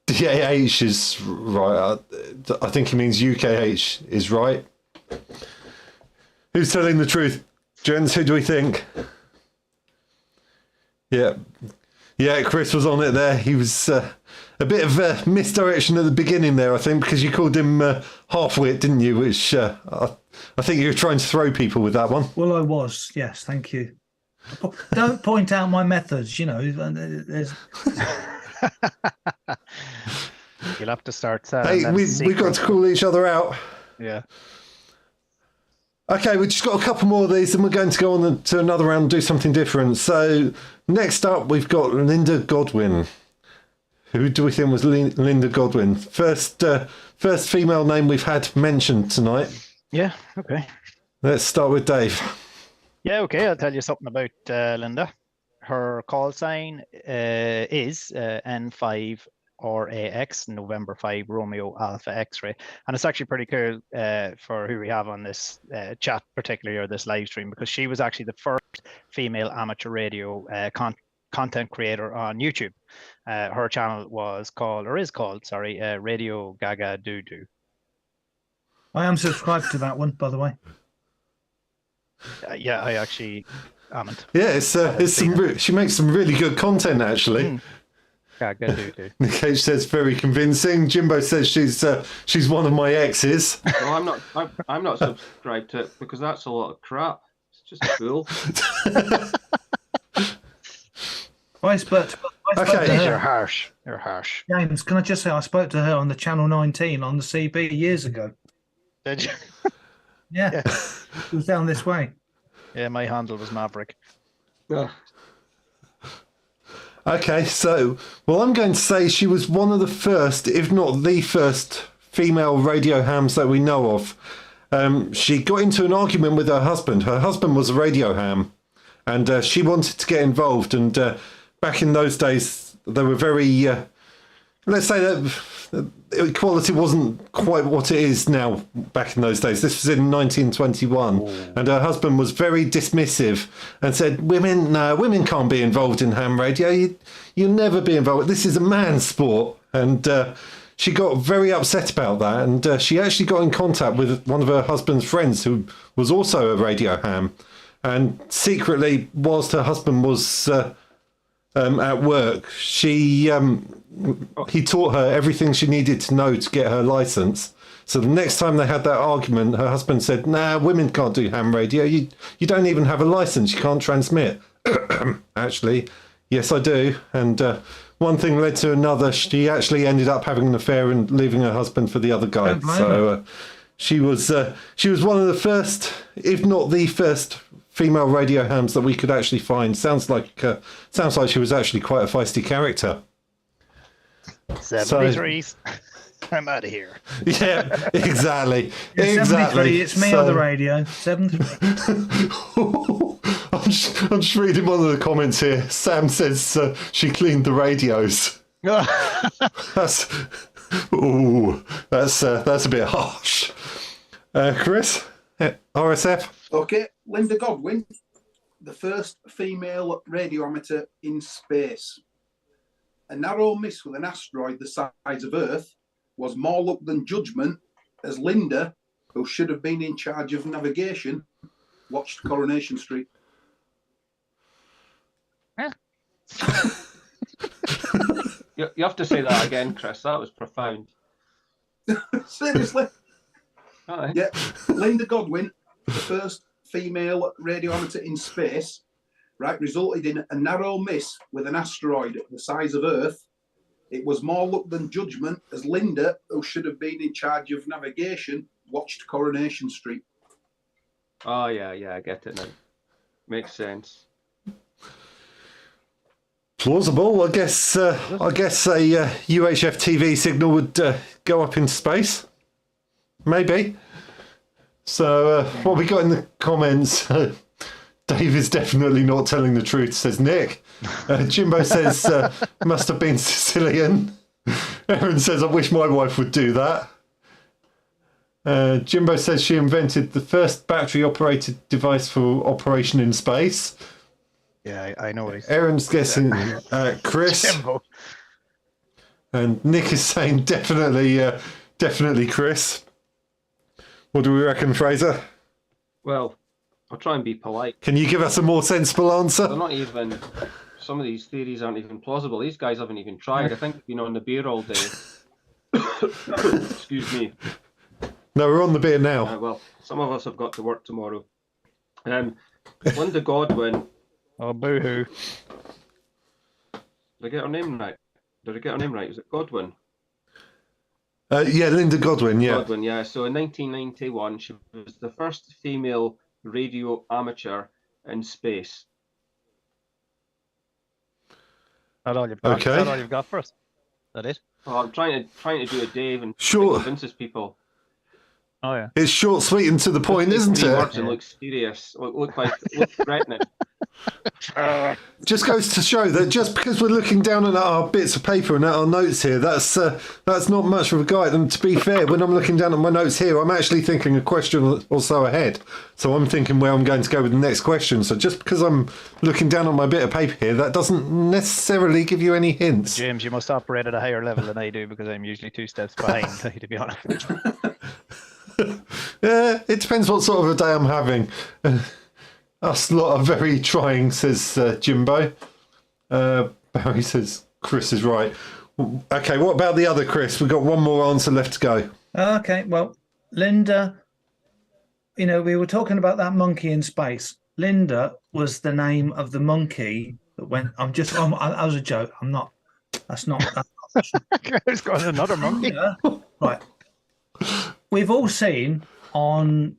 DAH is right. I think he means UKH is right. Who's telling the truth? Gents, who do we think? Yeah. Yeah, Chris was on it there. He was a bit of misdirection at the beginning there, I think, because you called him half-wit, didn't you? Which I think you were trying to throw people with that one. Well, I was. Yes, thank you. Don't point out my methods, you know. There's... You'll have to start. Hey, we got to call each other out. Yeah. Okay, we've just got a couple more of these, and we're going to go on to another round and do something different. So next up, we've got Linda Godwin. Who do we think was Linda Godwin? First female name we've had mentioned tonight. Yeah. Okay. Let's start with Dave. Yeah. Okay. I'll tell you something about Linda. Her call sign is N5 or AX, November 5, Romeo Alpha X-ray. And it's actually pretty cool for who we have on this chat, particularly, or this live stream, because she was actually the first female amateur radio content creator on YouTube. Her channel was called, or is called, sorry, Radio Gaga Doo Doo. I am subscribed to that one, by the way. Yeah, I actually haven't. Yeah, she makes some really good content, actually. Gaga Doo Doo. Nick H says very convincing. Jimbo says she's one of my exes. Well, I'm not subscribed to it because that's a lot of crap. It's just cool. I spoke to her. You're harsh. You're harsh. James, can I just say I spoke to her on the Channel 19 on the CB years ago. Did you? Yeah. It was down this way. Yeah, my handle was Maverick. Okay, so, well, I'm going to say she was one of the first, if not the first, female radio hams that we know of. She got into an argument with her husband. Her husband was a radio ham, and she wanted to get involved. And back in those days, they were very, let's say that equality wasn't quite what it is now back in those days. This was in 1921. And her husband was very dismissive and said, women can't be involved in ham radio. You'll never be involved. This is a man's sport. And she got very upset about that. And she actually got in contact with one of her husband's friends who was also a radio ham. And secretly, whilst her husband was at work, he taught her everything she needed to know to get her license. So the next time they had that argument, her husband said, nah, women can't do ham radio. You don't even have a license. You can't transmit. Actually, yes, I do. And one thing led to another. She actually ended up having an affair and leaving her husband for the other guy. So she was one of the first, if not the first, female radio hams that we could actually find. Sounds like she was actually quite a feisty character. 73. I'm out of here. Yeah, exactly. Yeah, exactly. It's me on the radio. 73. I'm just reading one of the comments here. Sam says she cleaned the radios. That's a bit harsh. Chris, RSF. Okay, Linda Godwin, the first female radio amateur in space. A narrow miss with an asteroid the size of Earth was more luck than judgment, as Linda, who should have been in charge of navigation, watched Coronation Street. You have to say that again, Chris. That was profound. Seriously? Right. Yeah, Linda Godwin, the first female radio amateur in space, right, resulted in a narrow miss with an asteroid the size of Earth. It was more luck than judgment, as Linda, who should have been in charge of navigation, watched Coronation Street. Oh, yeah, I get it now. Makes sense. Plausible. I guess a UHF TV signal would go up into space. Maybe. So what we got in the comments, Dave is definitely not telling the truth, says Nick. Jimbo says, must have been Sicilian. Aaron says, I wish my wife would do that. Jimbo says she invented the first battery-operated device for operation in space. Yeah, I know what he's Aaron's guessing Chris. Jimbo. And Nick is saying definitely Chris. What do we reckon, Fraser? Well, I'll try and be polite. Can you give us a more sensible answer? They're not even. Some of these theories aren't even plausible. These guys haven't even tried. I think they've been on the beer all day. Excuse me. No, we're on the beer now. Well, some of us have got to work tomorrow. Linda Godwin. Oh, boo-hoo. Did I get her name right? Is it Godwin? Yeah, Linda Godwin, yeah. Godwin, yeah. So in 1991, she was the first female radio amateur in space. That's all you've got. Okay. That's all you've got for us. Is that it? Oh, I'm trying to do a Dave and Sure. convinces people. Oh, yeah. It's short, sweet, and to the point, isn't Three it? words and look serious. Look threatening. Just goes to show that just because we're looking down at our bits of paper and at our notes here, that's not much of a guide. And to be fair, when I'm looking down at my notes here, I'm actually thinking a question or so ahead. So I'm thinking where I'm going to go with the next question. So just because I'm looking down at my bit of paper here, that doesn't necessarily give you any hints. James, you must operate at a higher level than I do because I'm usually 2 steps behind, to be honest. Yeah, it depends what sort of a day I'm having. Us lot are very trying, says Jimbo. Barry says Chris is right. Okay, what about the other Chris? We've got one more answer left to go. Okay, well, Linda, we were talking about that monkey in space. Linda was the name of the monkey that went. That was a joke. I'm not. That's not. It's got another monkey. Right. We've all seen on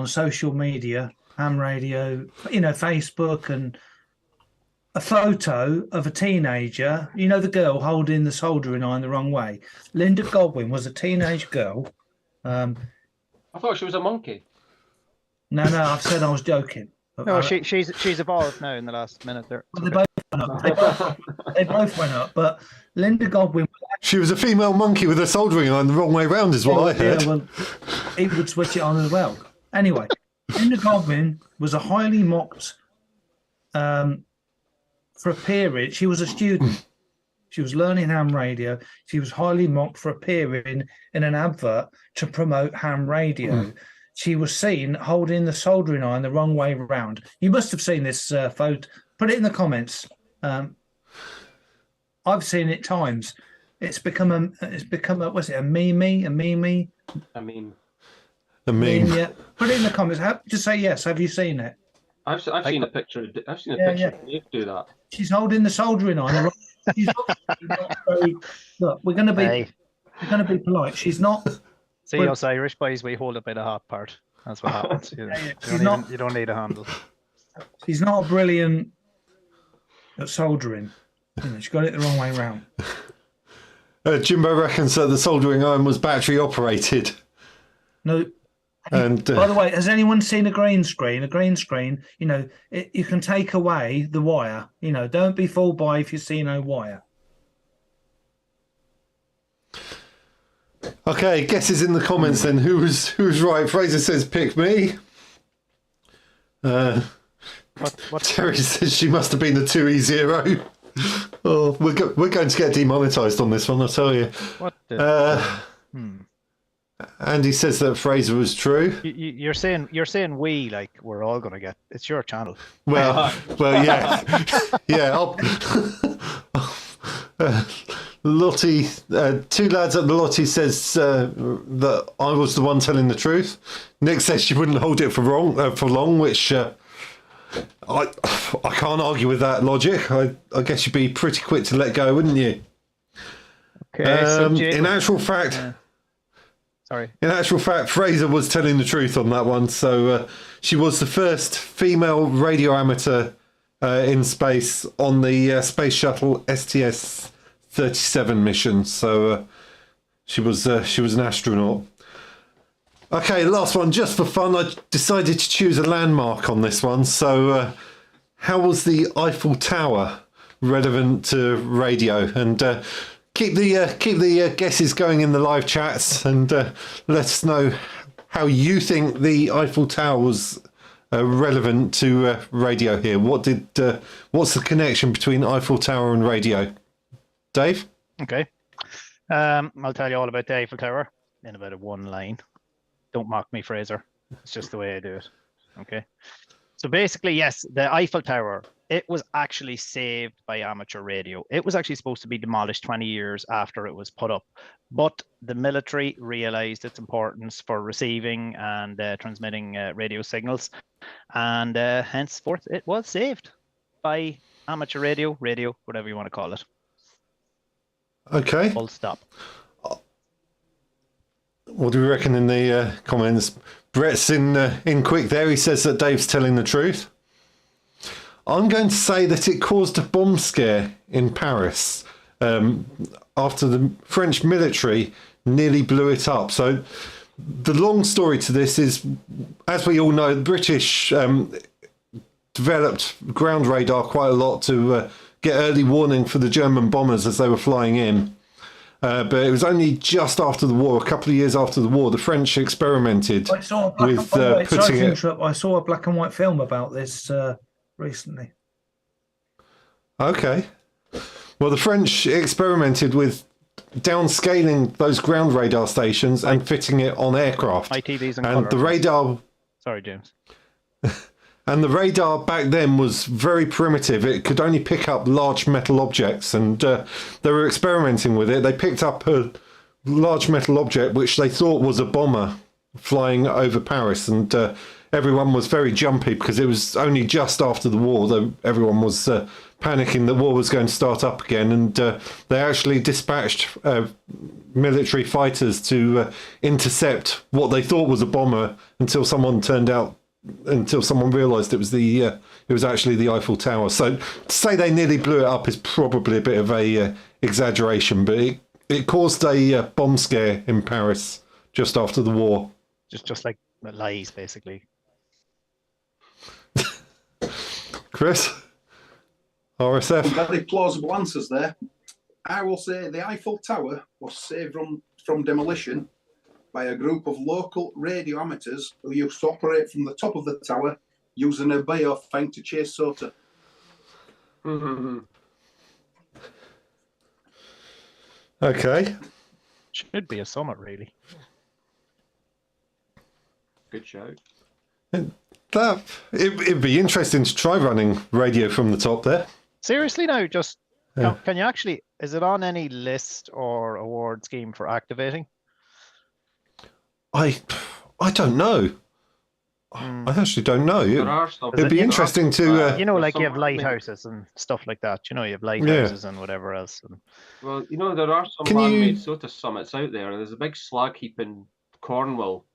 social media, ham radio, Facebook, and a photo of a teenager. The girl holding the soldering iron the wrong way. Linda Godwin was a teenage girl. I thought she was a monkey. No, I've said I was joking. No, she's evolved now in the last minute there. Well, they both went up. They both went up, but Linda Godwin. She was a female monkey with a soldering iron the wrong way round, is what I heard. Yeah, well, he would switch it on as well. Anyway, Linda Godwin was a highly mocked for a period. She was a student. She was learning ham radio. She was highly mocked for appearing in an advert to promote ham radio. She was seen holding the soldering iron the wrong way round. You must have seen this photo. Put it in the comments. I've seen it times. It's become a what's it, a meme? I mean, A meme. Yeah. Put it in the comments. Just say yes. Have you seen it? I've seen a picture. I've seen a picture of Dave do that. She's holding the soldering iron. She's not very, look, we're going to be polite. She's not. See us Irish boys, we hold it by the hot part. That's what happens. You don't need a handle. She's not brilliant at soldering. She got it the wrong way round. Jimbo reckons that the soldering iron was battery operated. No. And by the way, has anyone seen a green screen? A green screen, you can take away the wire. Don't be fooled by if you see no wire. Okay, guesses in the comments then. Who's right? Fraser says pick me. What? Terry says she must have been the 2E0. Oh, we're going to get demonetised on this one, I'll tell you. What? Andy says that Fraser was true. You're saying we, like we're all gonna get. It's your channel. Well, yeah, yeah. Lottie, 2 lads at the Lottie says that I was the one telling the truth. Nick says she wouldn't hold it for long, which I can't argue with that logic. I guess you'd be pretty quick to let go, wouldn't you? Okay. In actual fact. Sorry. In actual fact, Fraser was telling the truth on that one. So she was the first female radio amateur in space on the space shuttle STS-37 mission. So she was an astronaut. Okay, last one, just for fun. I decided to choose a landmark on this one. So how was the Eiffel Tower relevant to radio? And keep the guesses going in the live chats, and let us know how you think the Eiffel Tower was relevant to radio here. What's the connection between Eiffel Tower and radio? Dave? Okay. I'll tell you all about the Eiffel Tower in about one line. Don't mock me, Fraser. It's just the way I do it. Okay. So basically, yes, the Eiffel Tower, it was actually saved by amateur radio. It was actually supposed to be demolished 20 years after it was put up, but the military realized its importance for receiving and transmitting radio signals, and henceforth it was saved by amateur radio, whatever you want to call it. Okay. Full stop. What do we reckon in the comments? Brett's in quick there. He says that Dave's telling the truth. I'm going to say that it caused a bomb scare in Paris after the French military nearly blew it up. So the long story to this is, as we all know, the British developed ground radar quite a lot to get early warning for the German bombers as they were flying in. But it was only just after the war, a couple of years after the war, the French experimented with putting it. I saw a black and white film about this recently. Okay. Well, the French experimented with downscaling those ground radar stations and fitting it on aircraft. ITVs and the radar. Sorry, James. And the radar back then was very primitive. It could only pick up large metal objects, and they were experimenting with it. They picked up a large metal object which they thought was a bomber flying over Paris, and everyone was very jumpy because it was only just after the war. Everyone was panicking that war was going to start up again, and they actually dispatched military fighters to intercept what they thought was a bomber until someone realised it was actually the Eiffel Tower. So to say they nearly blew it up is probably a bit of a exaggeration, but it caused a bomb scare in Paris just after the war. Just like lies, basically. Chris? RSF? Very plausible answers there. I will say the Eiffel Tower was saved from demolition by a group of local radio amateurs who used to operate from the top of the tower using a bay or fang to chase SOTA. Okay. Should be a summit, really. Good shout. It'd be interesting to try running radio from the top there. Seriously now, just Yeah. can you actually, is it on any list or award scheme for activating? I don't know. I actually don't know. There are some. It'd be interesting to. You know, like you have some- lighthouses and stuff like that. You know, you have lighthouses and whatever else. And Well, you know, there are some Can you- man-made SOTA summits out there. There's a big slag heap in Cornwall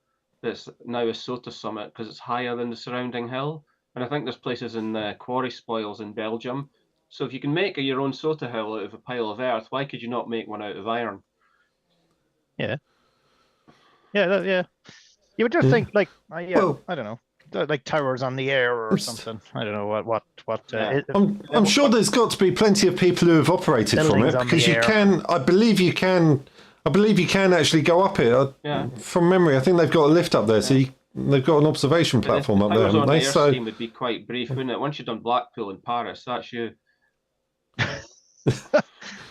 that's now a SOTA summit because it's higher than the surrounding hill. And I think there's places in quarry spoils in Belgium. So if you can make your own SOTA hill out of a pile of earth, why could you not make one out of iron? yeah, you would just think like, Well- I don't know, like towers on the air or something. I don't know what. Yeah. I'm sure there's got to be plenty of people who have operated from Buildings it, on because the you air. can. I believe you can actually go up it. Yeah. From memory, I think they've got a lift up there, so they've got an observation platform up there, Towers haven't on they? the air So scheme would be quite brief, wouldn't it? Once you've done Blackpool and Paris, that's you.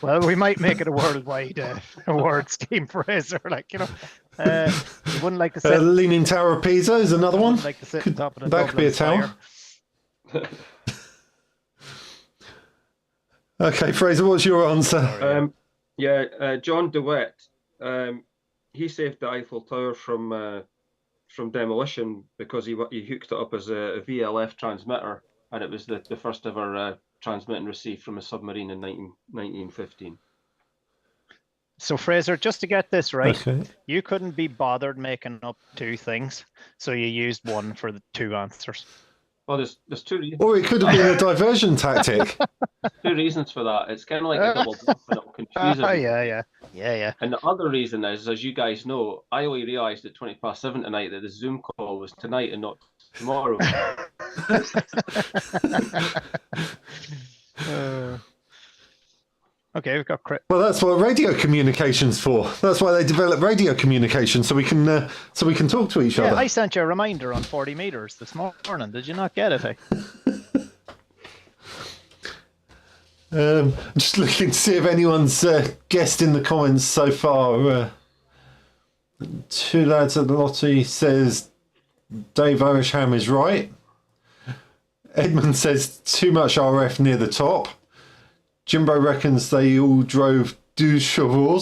Well, we might make it a worldwide award scheme, Fraser. Like, you know, you wouldn't like to sit. Leaning Tower of Pisa is another one. Like to sit on top of the That could be a Dublin tower. Spire. Okay, Fraser, what's your answer? John DeWitt, he saved the Eiffel Tower from demolition because he hooked it up as a VLF transmitter, and it was the first ever transmit and receive from a submarine in 1915. So Fraser, just to get this right, Okay. you couldn't be bothered making up two things, so you used one for the two answers. Well, there's two reasons. Or it could have been a diversion tactic. Two reasons for that. It's kind of like a double bluff and it'll confuse everyone. Yeah. And the other reason is, as you guys know, I only realised at 7:20 tonight that the Zoom call was tonight and not tomorrow. Okay, we've got Well, that's what radio communication's for. That's why they develop radio communication, so we can talk to each Yeah, other. I sent you a reminder on 40 meters this morning. Did you not get it? Just looking to see if anyone's guessed in the comments so far. Two Lads at the Lottery says Dave Irisham is right. Edmund says too much RF near the top. Jimbo reckons they all drove deux chevaux.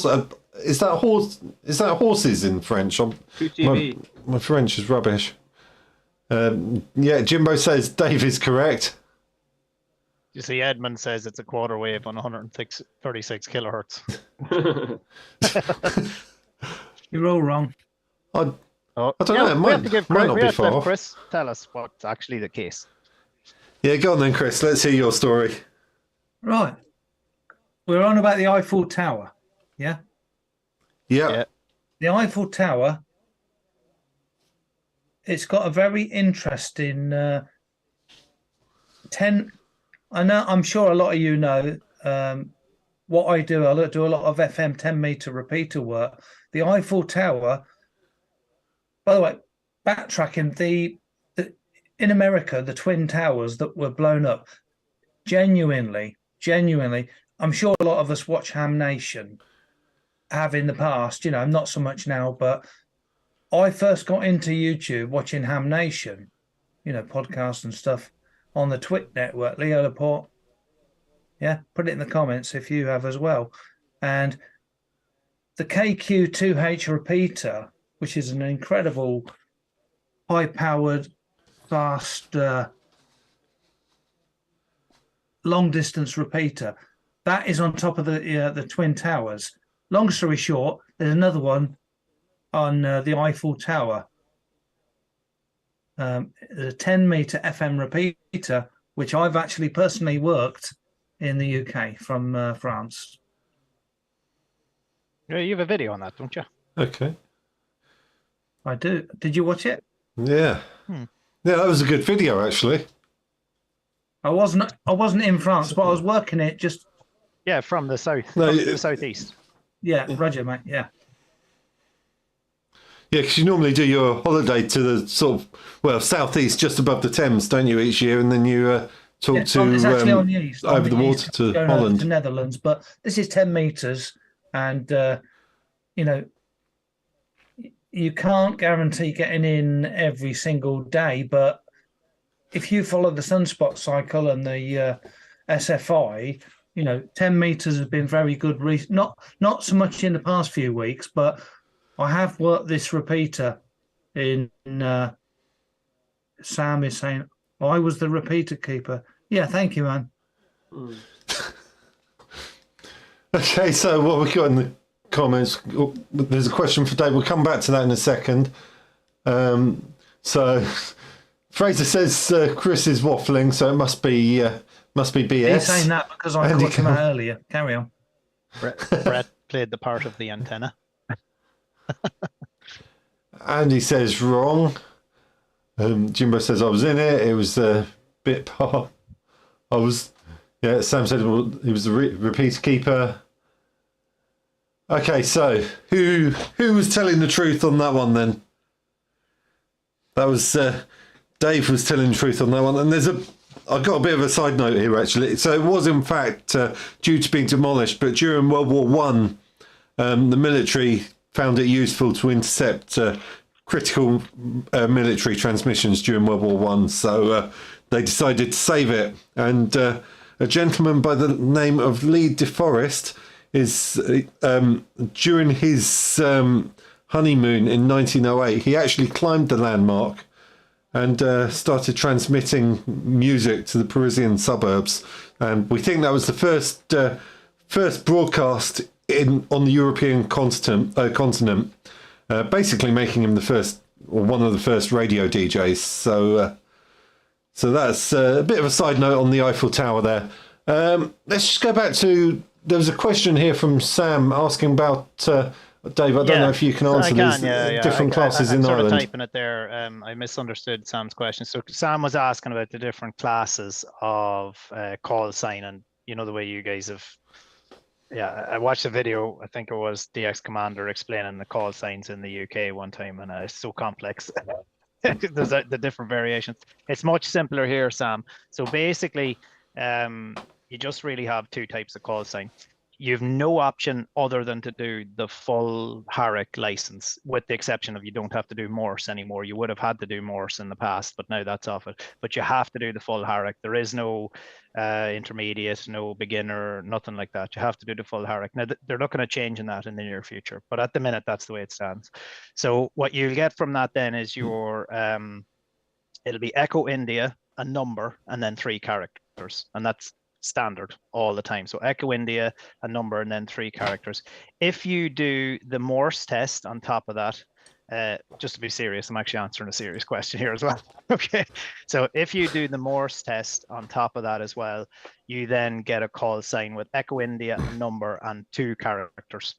Is that horse? Is that horses in French? My French is rubbish. Yeah, Jimbo says Dave is correct. You see, Edmund says it's a quarter wave on 136 kilohertz. You're all wrong. I don't know. It might not be far off. Chris, tell us what's actually the case. Yeah, go on then, Chris. Let's hear your story. Right. We're on about the Eiffel Tower. Yeah. Yeah. The Eiffel Tower. It's got a very interesting 10. I know. I'm sure a lot of you know what I do. I do a lot of FM 10-meter repeater work. The Eiffel Tower. By the way, backtracking, the in America, the Twin Towers that were blown up, genuinely, I'm sure a lot of us watch Ham Nation, have in the past, not so much now, but I first got into YouTube watching Ham Nation, podcasts and stuff on the Twit network. Leo Laporte, yeah, put it in the comments if you have as well. And the KQ2H repeater, which is an incredible high-powered, fast, long-distance repeater. That is on top of the Twin Towers. Long story short, there's another one on the Eiffel Tower. A 10-meter FM repeater, which I've actually personally worked in the UK from France. Yeah, you have a video on that, don't you? Okay. I do. Did you watch it? Yeah. Yeah, that was a good video, actually. I wasn't in France, but I was working it just. Yeah, from the south, No, from the southeast. Yeah, Roger, mate. Yeah. Yeah, because you normally do your holiday to the southeast, just above the Thames, don't you, each year, and then you talk It's actually on the east, over the water to going Holland. over to Netherlands, but this is 10 meters, and you can't guarantee getting in every single day, but if you follow the sunspot cycle and the SFI, 10 meters has been very good. Not so much in the past few weeks, but I have worked this repeater in. Sam is saying, I was the repeater keeper. Yeah, thank you, man. Okay, so what we got in the comments, there's a question for Dave. We'll come back to that in a second. So Fraser says Chris is waffling, so it must be BS. He's saying that because I caught him out earlier. Carry on. Brett played the part of the antenna. Andy says wrong. Jimbo says I was in it. It was a bit part. I was. Yeah, Sam said he was the repeater keeper. Okay, so who was telling the truth on that one then? That was Dave was telling the truth on that one. And I got a bit of a side note here actually. So it was in fact due to being demolished, but during World War One, the military found it useful to intercept critical military transmissions during World War One. So they decided to save it, and a gentleman by the name of Lee DeForest is during his honeymoon in 1908, he actually climbed the landmark and started transmitting music to the Parisian suburbs. And we think that was the first broadcast on the European continent, basically making him the first or one of the first radio DJs. So that's a bit of a side note on the Eiffel Tower there. Let's just go back to, there was a question here from Sam asking about, Dave, I don't know if you can answer these different classes in Ireland. I'm typing it there. I misunderstood Sam's question. So Sam was asking about the different classes of call sign, and the way you guys have. Yeah, I watched a video. I think it was DX Commander explaining the call signs in the UK one time, and it's so complex. There's the different variations. It's much simpler here, Sam. So basically, you just really have two types of call sign. you've no option other than to do the full Harrick license, with the exception of you don't have to do Morse anymore. You would have had to do Morse in the past, but now that's off it. But you have to do the full Harrick. There is no intermediate, no beginner, nothing like that. You have to do the full Harrick. Now they're looking at changing that in the near future, but at the minute that's the way it stands. So what you'll get from that then is your it'll be Echo India, a number, and then 3 characters, and that's standard all the time. So Echo India, a number, and then 3 characters. If you do the Morse test on top of that, just to be serious, I'm actually answering a serious question here as well. Okay, so if you do the Morse test on top of that as well, you then get a call sign with Echo India, a number, and 2 characters.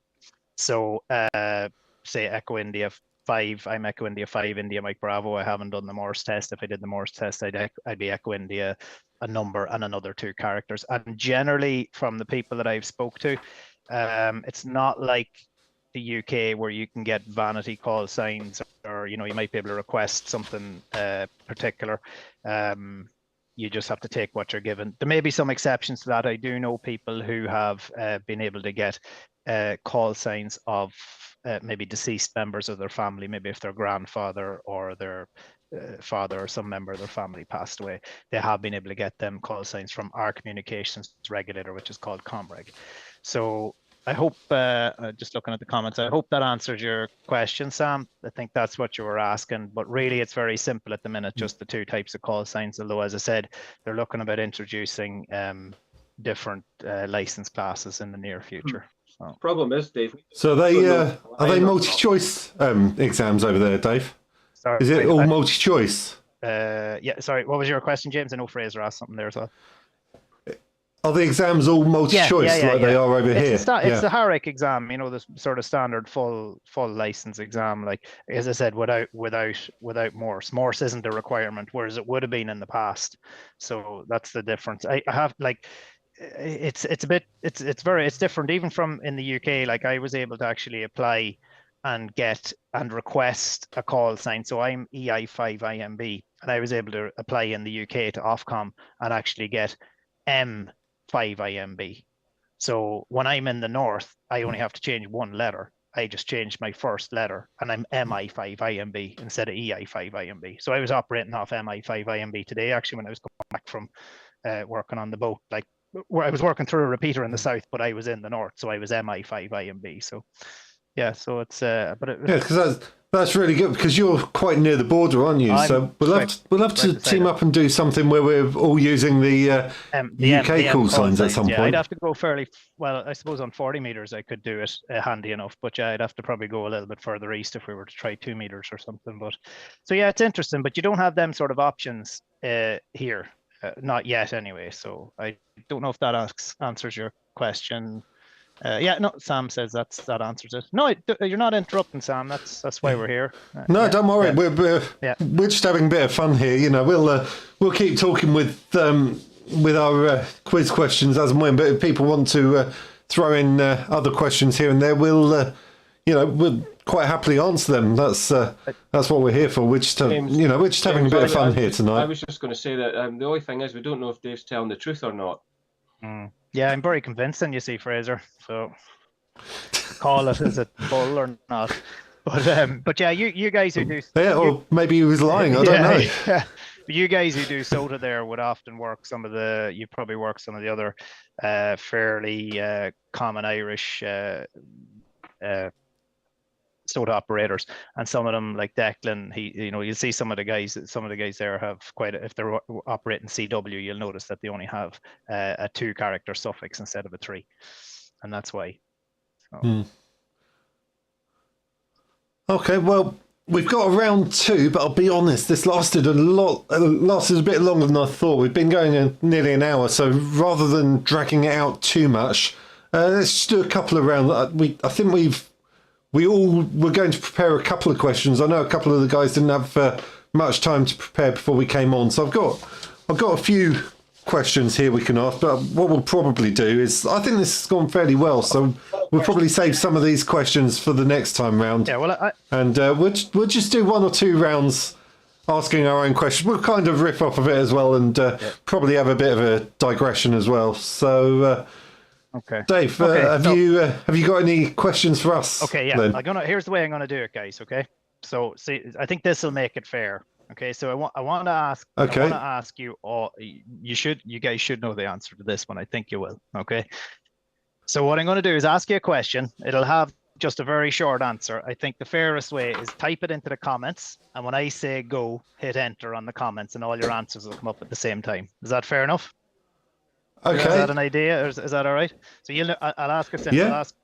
So say Echo India 5, I'm Echo India 5, India Mike Bravo. I haven't done the Morse test. If I did the Morse test, I'd be Echo India, a number, and another 2 characters. And generally, from the people that I've spoke to, it's not like the UK where you can get vanity call signs, or you might be able to request something particular. You just have to take what you're given. There may be some exceptions to that. I do know people who have been able to get call signs of maybe deceased members of their family, maybe if their grandfather or their father or some member of their family passed away. They have been able to get them call signs from our communications regulator, which is called Comreg. So I hope, just looking at the comments, I hope that answers your question, Sam. I think that's what you were asking, but really it's very simple at the minute, just the 2 types of call signs, although as I said, they're looking about introducing different license classes in the near future. So. Problem is, Dave. So are they multi-choice exams over there, Dave? Sorry, is it all multi-choice? Yeah, sorry, what was your question, James? I know Fraser asked something there as well. Are the exams all multi-choice they are over here? It's the Harrick exam, the sort of standard full license exam. Like as I said, without Morse. Morse isn't a requirement, whereas it would have been in the past. So that's the difference. I have it's different even from in the UK. Like I was able to actually apply and get and request a call sign. So I'm EI5IMB, and I was able to apply in the UK to Ofcom and actually get M5IMB. So when I'm in the north, I only have to change 1 letter. I just changed my first letter, and I'm MI5IMB instead of EI5IMB. So I was operating off MI5IMB today, actually, when I was coming back from working on the boat. Like where I was working through a repeater in the south, but I was in the north, so I was MI5IMB. So yeah, so it's because that's really good, because you're quite near the border, aren't you? So we'll have to team up and do something where we're all using the UK call signs at some point. I'd have to go fairly well. I suppose on 40 meters I could do it handy enough, but I'd have to probably go a little bit further east if we were to try 2 meters or something. But so yeah, it's interesting, but you don't have them sort of options here, not yet anyway. So I don't know if that answers your question. Yeah, no, Sam says that answers it. No, you're not interrupting, Sam. That's why we're here. No, don't worry. We're just having a bit of fun here. We'll keep talking with our quiz questions as and when. But if people want to throw in other questions here and there, we'll quite happily answer them. That's what we're here for. We're just having a bit of fun here tonight. I was just going to say that the only thing is we don't know if Dave's telling the truth or not. Yeah, I'm very convincing, you see, Fraser. So call it, is it bull or not? But yeah, you guys who do or maybe he was lying. I don't know. Yeah. But you guys who do SOTA there would often work some of the other fairly common Irish SOTA operators, and some of them like Declan, you'll see some of the guys there have if they're operating CW, you'll notice that they only have a 2 character suffix instead of a 3, and that's why. So. Okay, well, we've got a round 2, but I'll be honest, this lasted a bit longer than I thought. We've been going nearly an hour, so rather than dragging it out too much, let's just do a couple of rounds. I think we all were going to prepare a couple of questions. I know a couple of the guys didn't have much time to prepare before we came on, so I've got a few questions here we can ask. But what we'll probably do is, I think this has gone fairly well, so we'll probably save some of these questions for the next time round. Yeah, well, we'll just do 1 or 2 rounds asking our own questions. We'll kind of riff off of it as well, and probably have a bit of a digression as well. So Okay. Dave, Okay, have you got any questions for us? Okay, yeah. Then? Here's the way I'm gonna do it, guys. Okay. So see, I think this will make it fair. Okay. So I want to ask. Okay. I want to ask you all. You guys should know the answer to this one. I think you will. Okay. So what I'm going to do is ask you a question. It'll have just a very short answer. I think the fairest way is type it into the comments, and when I say go, hit enter on the comments, and all your answers will come up at the same time. Is that fair enough? Okay. Is that an idea, or is that all right? So I'll ask a simple. Yeah. I'll ask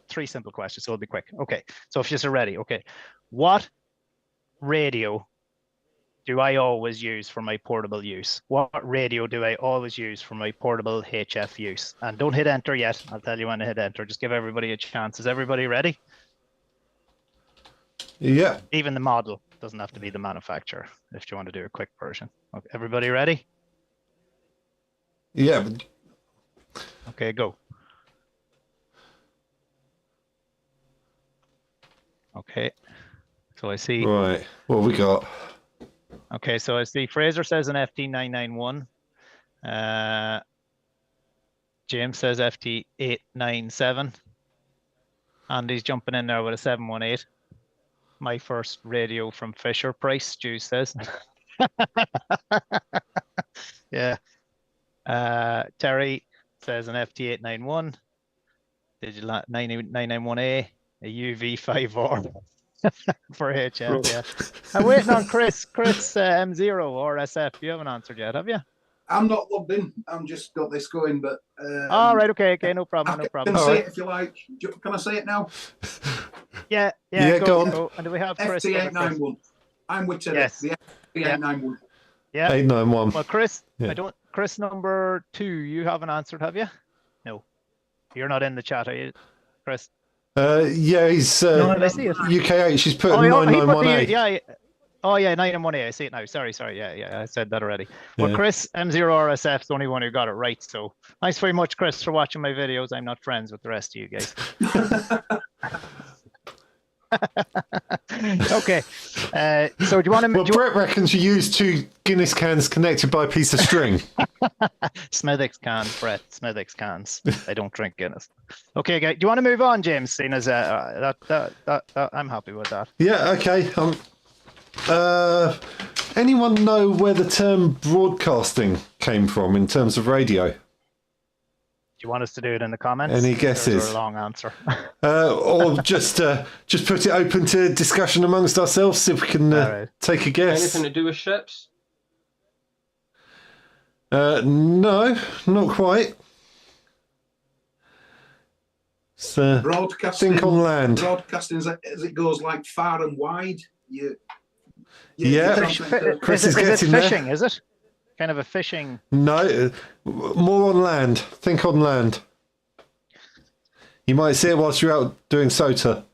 three simple questions, so it'll be quick. Okay. So if you're ready, okay. What radio do I always use for my portable use? What radio do I always use for my portable HF use? And don't hit enter yet. I'll tell you when to hit enter. Just give everybody a chance. Is everybody ready? Yeah. Even the model doesn't have to be the manufacturer if you want to do a quick version. Okay. Everybody ready? Yeah. Okay, go. Okay. So I see. Right. What have we got? Okay, so I see Fraser says an FT991. James says FT897. Andy's jumping in there with a 718. My first radio from Fisher Price, Stu says. Yeah. Terry says an FT891. Digital 991A, a UV5R. For HF, yeah. I'm waiting on Chris M0 or SF. You haven't answered yet, have you? I'm not logged in. I'm just got this going, but. All right, okay, no problem, no problem. Can say it if you like. Can I say it now? Yeah, go on. Go. And do we have Chris? FT891. I'm with Terry. Yes. The FT891. Yeah. 891. Well, Chris, Yeah. Chris number 2, you haven't answered, have you? No. You're not in the chat, are you, Chris? Yeah, he's I see it. UKH. She's put Oh, he put 991A. yeah. Oh yeah, 991A. I see it now. Sorry. Yeah, I said that already. Well, Yeah. Chris M0RSF is the only one who got it right. So thanks very much, Chris, for watching my videos. I'm not friends with the rest of you guys. Okay. So do you want to? Well, Brett reckons you used 2 Guinness cans connected by a piece of string. Smithwick's cans, Brett. Smithwick's cans. I don't drink Guinness. Okay, guys. Do you want to move on, James? Seeing as that I'm happy with that. Yeah. Okay. Anyone know where the term broadcasting came from in terms of radio? Do you want us to do it in the comments? Any Or is guesses? there a long answer. Or just put it open to discussion amongst ourselves, see if we can Alright. take a guess. Anything to do with ships? No, not quite. So, Broadcasting. think on land. Broadcasting as it goes like far and wide. Yeah. Chris is it getting there. fishing? Is it kind of a fishing? No, more on land. Think on land. You might see it whilst you're out doing SOTA.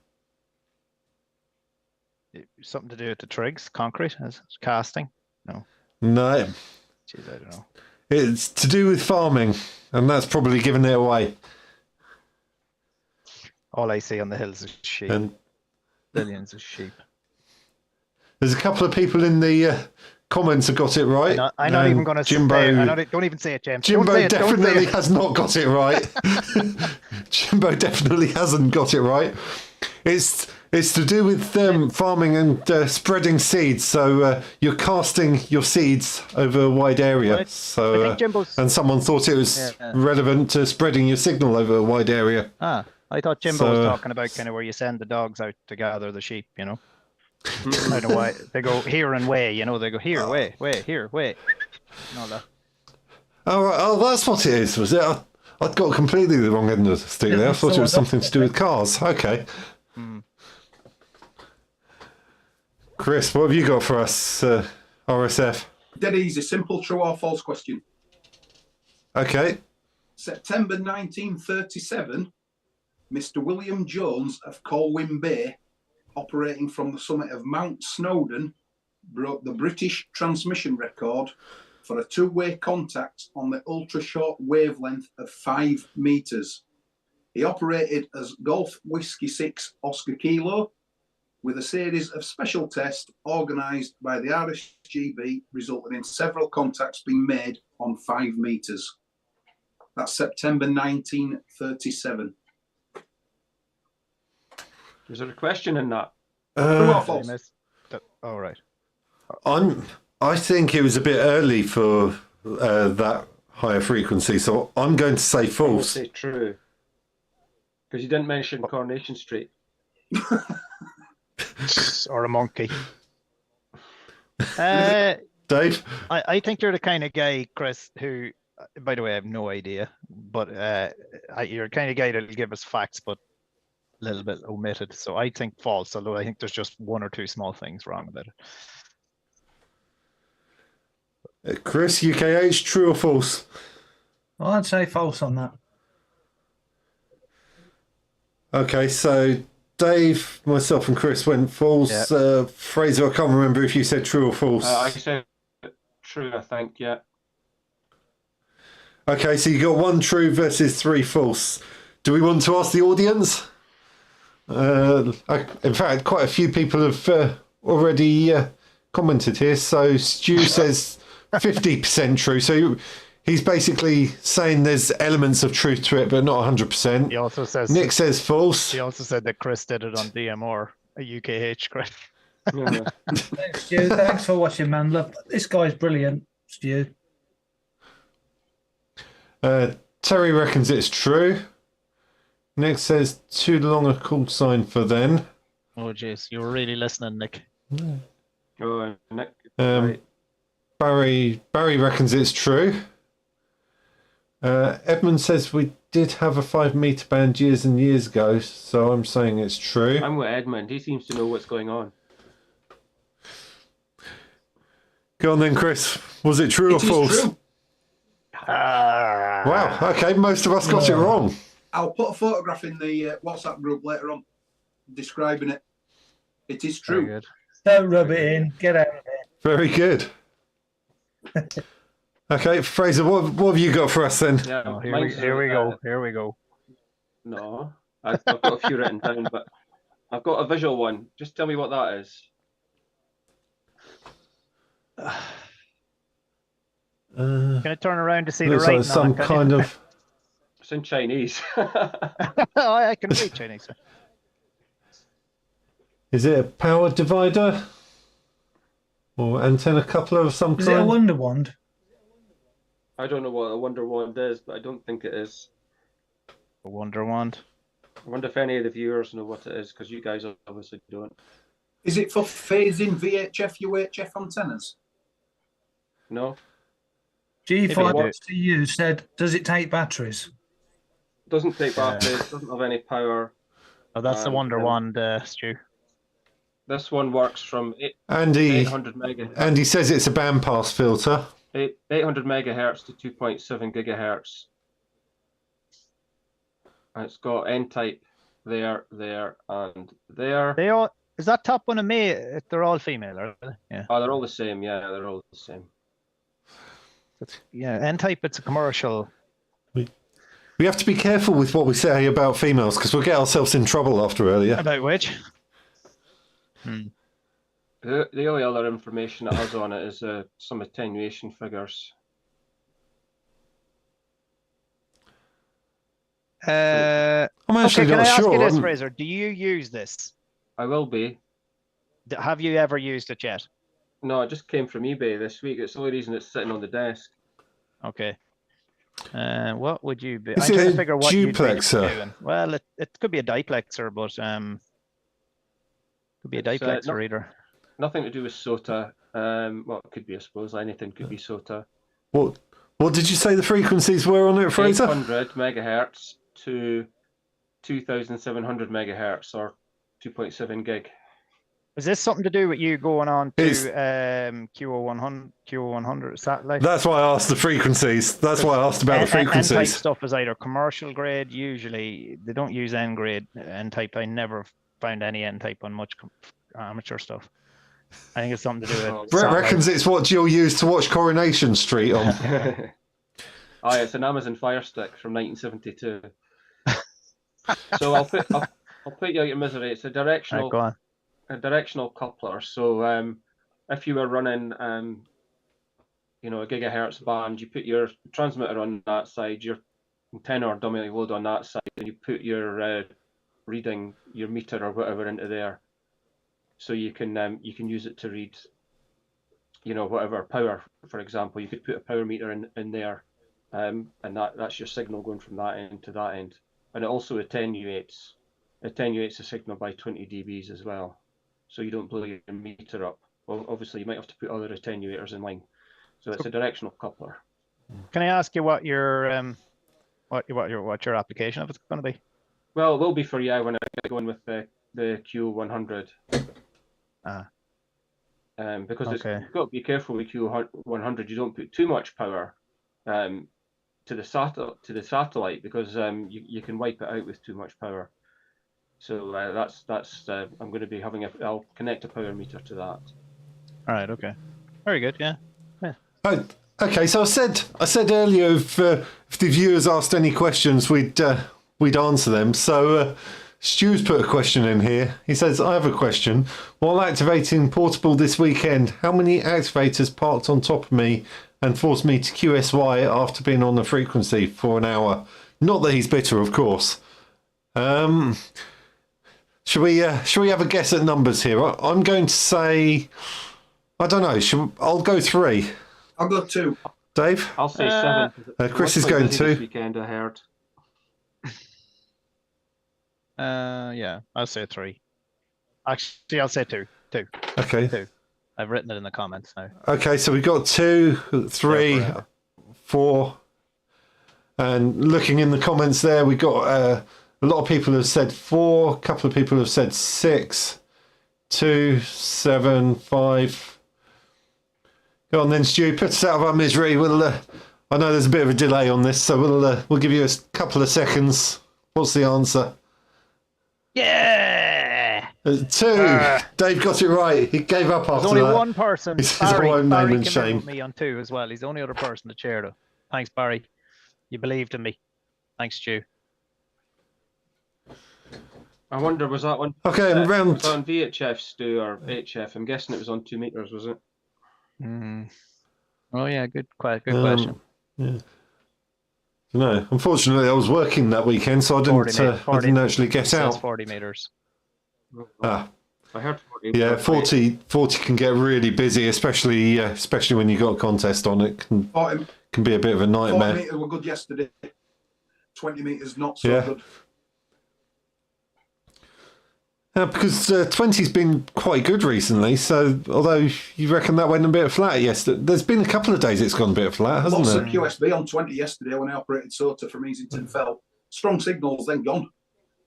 Something to do with the trigs, concrete, as casting? No. No, Jeez, I don't know. it's to do with farming, and that's probably giving it away. All I see on the hills is sheep. And Billions of sheep. there's a couple of people in the comments have got it right. I'm not even going to Jimbo. say it. Don't even say it, James. Don't Jimbo say it, don't say definitely it. has not got it right. Jimbo definitely hasn't got it right. It's to do with farming and spreading seeds. So you're casting your seeds over a wide area. Right. I So think Jimbo's. and someone thought it was relevant to spreading your signal over a wide area. I thought Jimbo was So- talking about kind of where you send the dogs out to gather the sheep, you know. I don't know why they go here and way, you know, they go here, way, here, way. And all that. Oh, that's what it is, was it? I'd got completely the wrong end of the stick there. I thought it was something to do with cars. Okay. Chris, what have you got for us, RSF? Dead easy, simple, true or false question. Okay. September 1937, Mr. William Jones of Colwyn Bay, operating from the summit of Mount Snowdon, broke the British transmission record for a two-way contact on the ultra-short wavelength of 5 metres. He operated as Golf Whiskey 6 Oscar Kilo, with a series of special tests organised by the RSGB, resulting in several contacts being made on 5 metres. That's September 1937. Is there a question in that? True or Uh, false? All right. I think it was a bit early for that higher frequency, so I'm going to say I'm going to false. say true. Because you didn't mention Coronation Street. Or a monkey. Uh, Dave? I think you're the kind of guy, Chris, who, by the way, I have no idea, but you're the kind of guy that'll give us facts, but a little bit omitted. So I think false, although I think there's just one or two small things wrong about it. Chris, UKH, true or false? I'd say false on that. Okay, so Dave, myself, and Chris went false. Fraser, I can't remember if you said true or false. I said true, I think, yeah. Okay, so you got 1 true versus 3 false. Do we want to ask the audience? In fact, quite a few people have already commented here. So Stu says 50% true. So he's basically saying there's elements of truth to it, but not 100%. He also says Nick says false. He also said that Chris did it on DMR, a UKH, Chris. Yeah. Thanks, Stu. Thanks for watching, man. Look, this guy's brilliant, Stu. Terry reckons it's true. Nick says too long a call sign for then. Oh, jeez, you were really listening, Nick. Oh, Nick. Right. Barry reckons it's true. Edmund says we did have a 5-meter band years and years ago, so I'm saying it's true. I'm with Edmund. He seems to know what's going on. Go on then, Chris. Was it true or false? True. Wow. Okay, most of us got it wrong. I'll put a photograph in the WhatsApp group later on describing it. It is true. Very good. Don't rub it in. Get out of here. Very good. Okay, Fraser, what have you got for us then? Yeah, Oh, here mine's, we go. Here we go. No, I've got a few written down, but I've got a visual one. Just tell me what that is. Can I turn around to see the Looks writing like some on it? kind of... It's in Chinese. Oh, I can read Chinese. Is it a power divider? Or antenna coupler of some Is it a kind? wonder wand? I don't know what a Wonder Wand is, but I don't think it is. A wonder wand. I wonder if any of the viewers know what it is, because you guys obviously don't. Is it for phasing VHF, UHF antennas? No? G5TU said, does it take batteries? Doesn't take batteries, doesn't have any power. Oh, that's the wonder wand, Stu. This one works from Andy 800 megahertz. Andy says it's a bandpass filter. 800 megahertz to 2.7 gigahertz. And it's got N-type there, and there. They all is that top one a male? They're all female, are they? Yeah. Oh, they're all the same. Yeah, they're all the same. Yeah, N-type. It's a commercial. We have to be careful with what we say about females because we'll get ourselves in trouble after earlier. About which? The only other information it has on it is some attenuation figures. I'm actually can not I ask sure. you this, Fraser? Do you use this? I will be. Have you ever used it yet? No, it just came from eBay this week. It's the only reason it's sitting on the desk. Okay. What would you be? Is I'm it trying a to figure what you'd really be duplexer? doing. Well, it could be a diplexer, but could be a It's, diplexer either. Nothing to do with SOTA. Well, it could be, I suppose. Anything could be SOTA. What did you say the frequencies were on it, Fraser? 800 megahertz to 2,700 megahertz, or 2.7 gig. Is this something to do with you going on to It's- QO100 satellite? That's why I asked the frequencies. That's why I asked about the N-type frequencies. stuff is either commercial grade. Usually, they don't use N grade. N-type. I never found any N-type on much amateur stuff. I think it's something to do with. Brett satellite. reckons it's what you'll use to watch Coronation Street on. Oh, yeah, it's an Amazon Fire Stick from 1972. So I'll put you out your misery. It's a directional. Right, go on. A directional coupler. So if you were running a gigahertz band, you put your transmitter on that side, your or dummy load on that side, and you put your reading, your meter or whatever into there, so you can use it to read, whatever power. For example, you could put a power meter in there, and that's your signal going from that end to that end, and it also attenuates the signal by 20 dBs as well, so you don't blow your meter up. Well, obviously you might have to put other attenuators in line, so it's a directional coupler. Can I ask you what your what your application of it's going to be? Well, it will be for when I get going with the Q100. Because you've got to be careful with Q100. You don't put too much power to the satellite, because you can wipe it out with too much power. So that's I'm going to be having I'll connect a power meter to that. All right. Okay. Very good. Yeah. Oh, okay, so I said earlier if the viewers asked any questions, we'd answer them. So Stu's put a question in here. He says, I have a question. While activating portable this weekend, how many activators parked on top of me and forced me to QSY after being on the frequency for an hour? Not that he's bitter, of course. Should we have a guess at numbers here? I'm going to say, I don't know. I'll go 3. I'll go 2. Dave? I'll say 7. Chris is going 2. This weekend, I heard. Yeah, I'll say 3. Actually, I'll say 2. 2. Okay. 2. I've written it in the comments now. Okay, so we got 2, 3, 4, and looking in the comments there, we got a lot of people have said 4. A couple of people have said 6, 2, 7, 5. Go on then, Stu. Put us out of our misery. We'll. I know there's a bit of a delay on this, so we'll give you a couple of seconds. What's the answer? Yeah. 2. Dave got it right. He gave up after that. There's only one person. He says, I won't name and shame. With me on 2 as well. He's the only other person to cheer though. Thanks, Barry. You believed in me. Thanks, Stu. I wonder, was that one? Okay, round. Was that on VHF, Stu, or HF? I'm guessing it was on 2 meters, was it? Oh yeah, good question. Yeah. No, unfortunately, I was working that weekend, so I didn't actually get out. 40 meters. I heard 40. Yeah, 40 can get really busy, especially when you got a contest on it. Can be a bit of a nightmare. 40 metres were good yesterday. 20 metres not so good. Because 20's been quite good recently, so although you reckon that went a bit flat yesterday, there's been a couple of days it's gone a bit flat, hasn't Lots there? of QSB on 20 yesterday when I operated SOTA from Easington Fell. Strong signals, then gone.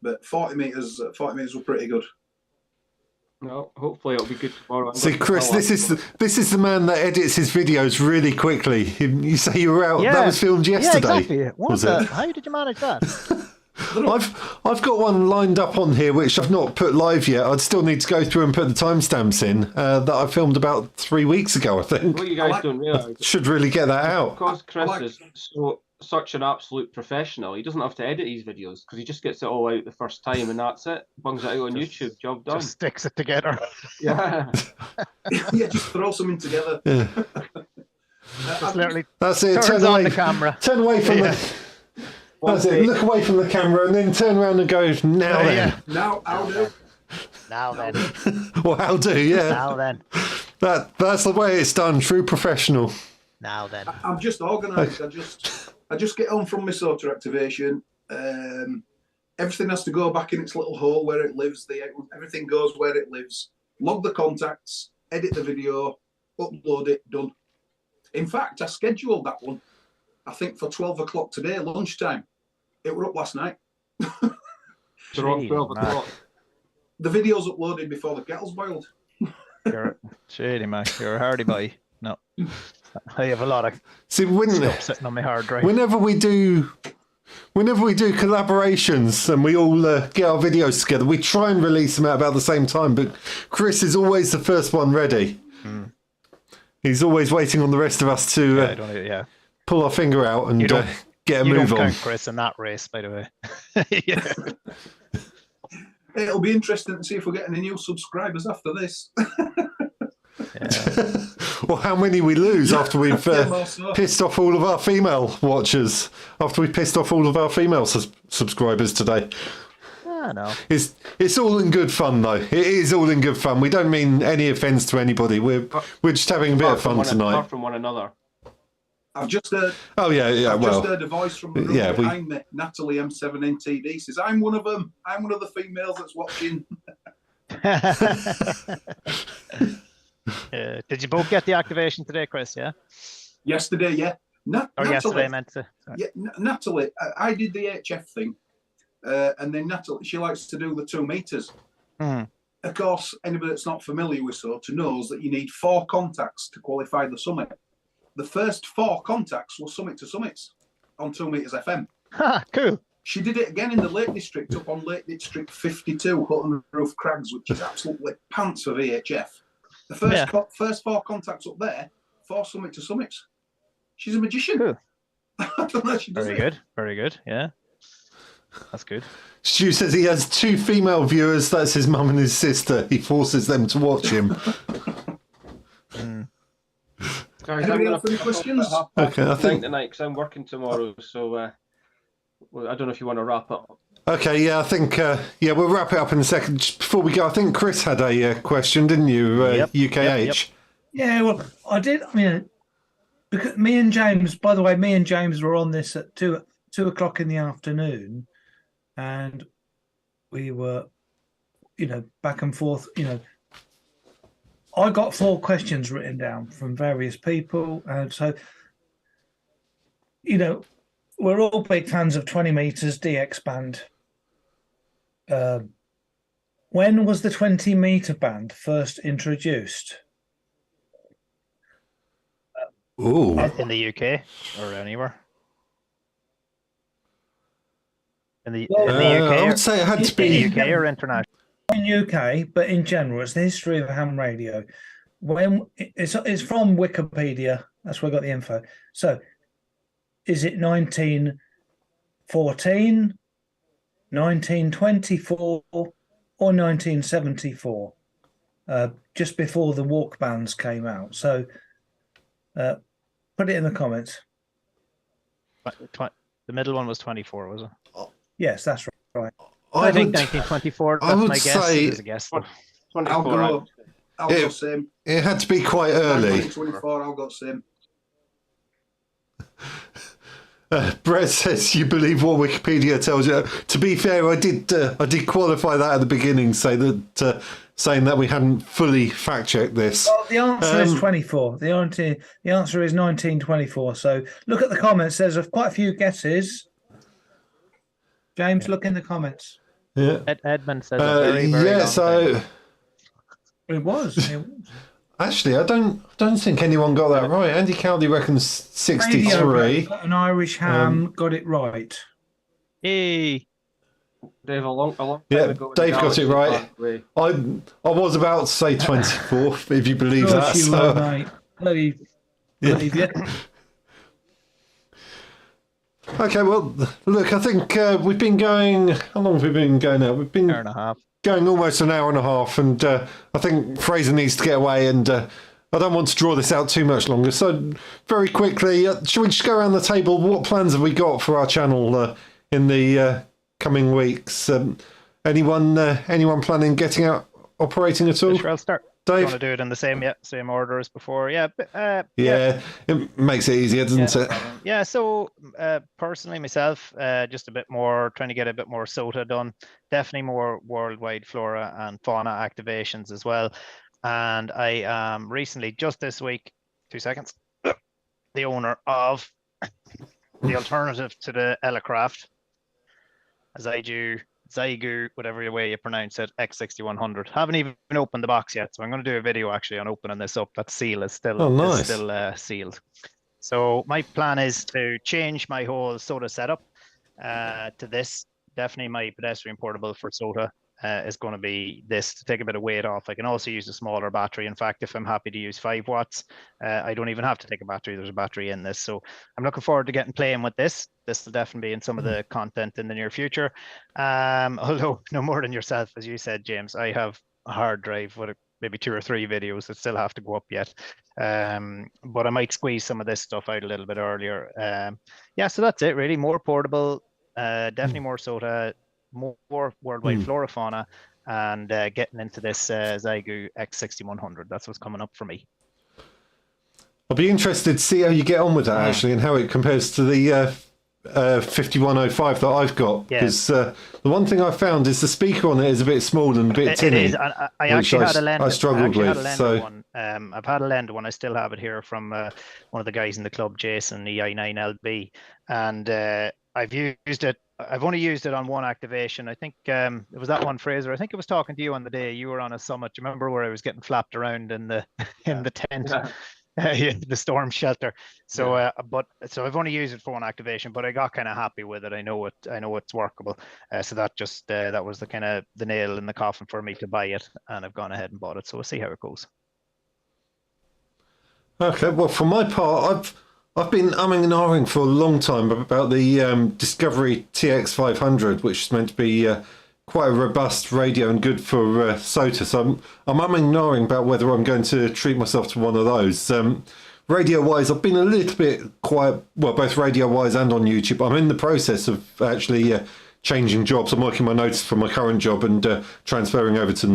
But 40 metres were pretty good. No, hopefully it'll be good tomorrow. See, Chris, this is the man that edits his videos really quickly. You say you were out. Yeah. That was filmed yesterday. Yeah, exactly. How did you manage that? I've got one lined up on here which I've not put live yet. I'd still need to go through and put the timestamps in that I filmed about 3 weeks ago, I think. What you guys don't realise, should really get that out. Because Chris is such an absolute professional, he doesn't have to edit these videos because he just gets it all out the first time and that's it. Bungs it out on YouTube. Job done. Just sticks it together. Yeah. Yeah, just throw something together. Yeah. Just literally. That's it. Turn away the camera. Turn away from the. That's it. Look away from the camera and then turn around and go, now then. Yeah. Now, how do? Now then. Well, how do, yeah. Now then. That's the way it's done, true professional. Now then. I'm just organised. I just get home from my SOTA activation. Everything has to go back in its little hole where it lives. Everything goes where it lives. Log the contacts, edit the video, upload it, done. In fact, I scheduled that one, I think, for 12 o'clock today, lunchtime. It were up last night. They're on 12 o'clock. The video's uploaded before the kettle's boiled. You're shady, Mac. You're a hardy boy. No. I have a lot of stuff sitting on my hard drive. Whenever we do collaborations and we all get our videos together, we try and release them at about the same time, but Chris is always the first one ready. He's always waiting on the rest of us to pull our finger out and get a move on. You don't count Chris in that race, by the way. It'll be interesting to see if we're getting any new subscribers after this. Or how many we lose after we've Yeah, well, so. pissed off all of our female watchers, after we pissed off all of our female subscribers today. No. It's all in good fun, though. It is all in good fun. We don't mean any offence to anybody. We're just having a bit of fun tonight. Apart from one another. I've just heard. Oh yeah. I've Well, just heard a voice from the room behind me. Natalie M7NTD says, "I'm one of them. I'm one of the females that's watching." Did you both get the activation today, Chris? Yeah. Yesterday, yeah. Or Natalie, yesterday, I meant to. yeah, Natalie, I did the HF thing, and then Natalie, she likes to do the 2 meters. Mhm. Of course, anybody that's not familiar with SOTA knows that you need 4 contacts to qualify the summit. The first 4 contacts were summit to summits on 2 meters FM. Ha, cool. She did it again in the Lake District, up on Lake District 52, Hutton Roof Crags, which is absolutely pants for VHF. The first 4 contacts up there, 4 summit to summits. She's a magician. Cool. I don't know how she does Very it. good. Very good. Yeah. That's good. Stu says he has 2 female viewers. That's his mum and his sister. He forces them to watch him. Guys, Anybody I'm else any questions? Okay, I think. tonight because I'm working tomorrow. So well, I don't know if you want to wrap up. Okay, yeah, I think we'll wrap it up in a second. Just before we go, I think Chris had a question, didn't you? UKH. Yeah, well, I did. I mean, because me and James, by the way, me and James were on this at 2:00 in the afternoon, and we were, back and forth. I got 4 questions written down from various people, and so, we're all big fans of 20 meters DX band. When was the 20 meter band first introduced? Ooh. In the UK or anywhere? In the UK? I would say it had to In the be. UK or international? In UK, but in general, it's the history of ham radio. When it's from Wikipedia, that's where I got the info. So, is it 1914, 1924, or 1974? Just before the walk bands came out. So, put it in the comments. The middle one was 24, was it? Yes, that's right. I think 1924. That's my guess. say It is a guess. Though. 24. I'll go same. it had to be quite early. 24, I'll go same. Brett says you believe what Wikipedia tells you. To be fair, I did qualify that at the beginning, saying that we hadn't fully fact checked this. Well, the answer is 24. The answer is 1924. So look at the comments. There's quite a few guesses. James, look in the comments. Yeah. Edmund says a very, very long so time. It was. actually, I don't think anyone got that right. Andy Cowley reckons 63. An Irish ham got it right. Hey. Dave, a long time Yeah, ago. Dave got it right. I was about to say 24, if you believe that. Course you So. were, mate. Bloody believe you. Okay, well, look, I think we've been going. How long have we been going now? We've been Hour and a half. going almost an hour and a half, and I think Fraser needs to get away, and I don't want to draw this out too much longer. So, very quickly, should we just go around the table? What plans have we got for our channel in the coming weeks? Anyone planning getting out operating at all? Sure, I'll start. Dave? You want to do it in the same order as before? Yeah. Yeah, it makes it easier, doesn't it? Yeah, so personally myself, just a bit more, trying to get a bit more SOTA done, definitely more worldwide flora and fauna activations as well. And I recently, just this week, 2 seconds, the owner of the alternative to the Ellicraft, Zygu, whatever way you pronounce it, X6100. Haven't even opened the box yet, so I'm going to do a video actually on opening this up. That seal is still sealed. So my plan is to change my whole SOTA setup to this. Definitely my pedestrian portable for SOTA is going to be this, to take a bit of weight off. I can also use a smaller battery. In fact, if I'm happy to use 5 watts, I don't even have to take a battery. There's a battery in this. So I'm looking forward to playing with this. This will definitely be in some of the content in the near future. Although no more than yourself, as you said, James, I have a hard drive with maybe 2 or 3 videos that still have to go up yet. But I might squeeze some of this stuff out a little bit earlier. Yeah, so that's it really. More portable, definitely more SOTA, more worldwide flora fauna, and getting into this Xiegu X6100. That's what's coming up for me. I'll be interested to see how you get on with that actually, and how it compares to the 5105 that I've got. Because the one thing I found is the speaker on it is a bit small and a bit tinny. It is. I actually had a lend. I struggled with. I've had a lend one. I still have it here from one of the guys in the club, Jason, EI9LB, and I've used it. I've only used it on one activation. I think it was that one, Fraser. I think it was talking to you on the day you were on a summit. Do you remember where I was getting flapped around in the in the tent? The storm shelter. So so I've only used it for one activation, but I got kind of happy with it. I know it's workable. So that just that was the kind of the nail in the coffin for me to buy it, and I've gone ahead and bought it. So we'll see how it goes. Okay, well, for my part, I've been umming and ahhing for a long time about the Discovery TX500, which is meant to be quite a robust radio and good for SOTA. So I'm umming and ahhing about whether I'm going to treat myself to one of those. Radio-wise, I've been a little bit quiet, well, both radio-wise and on YouTube. I'm in the process of actually changing jobs. I'm working my notice from my current job and transferring over to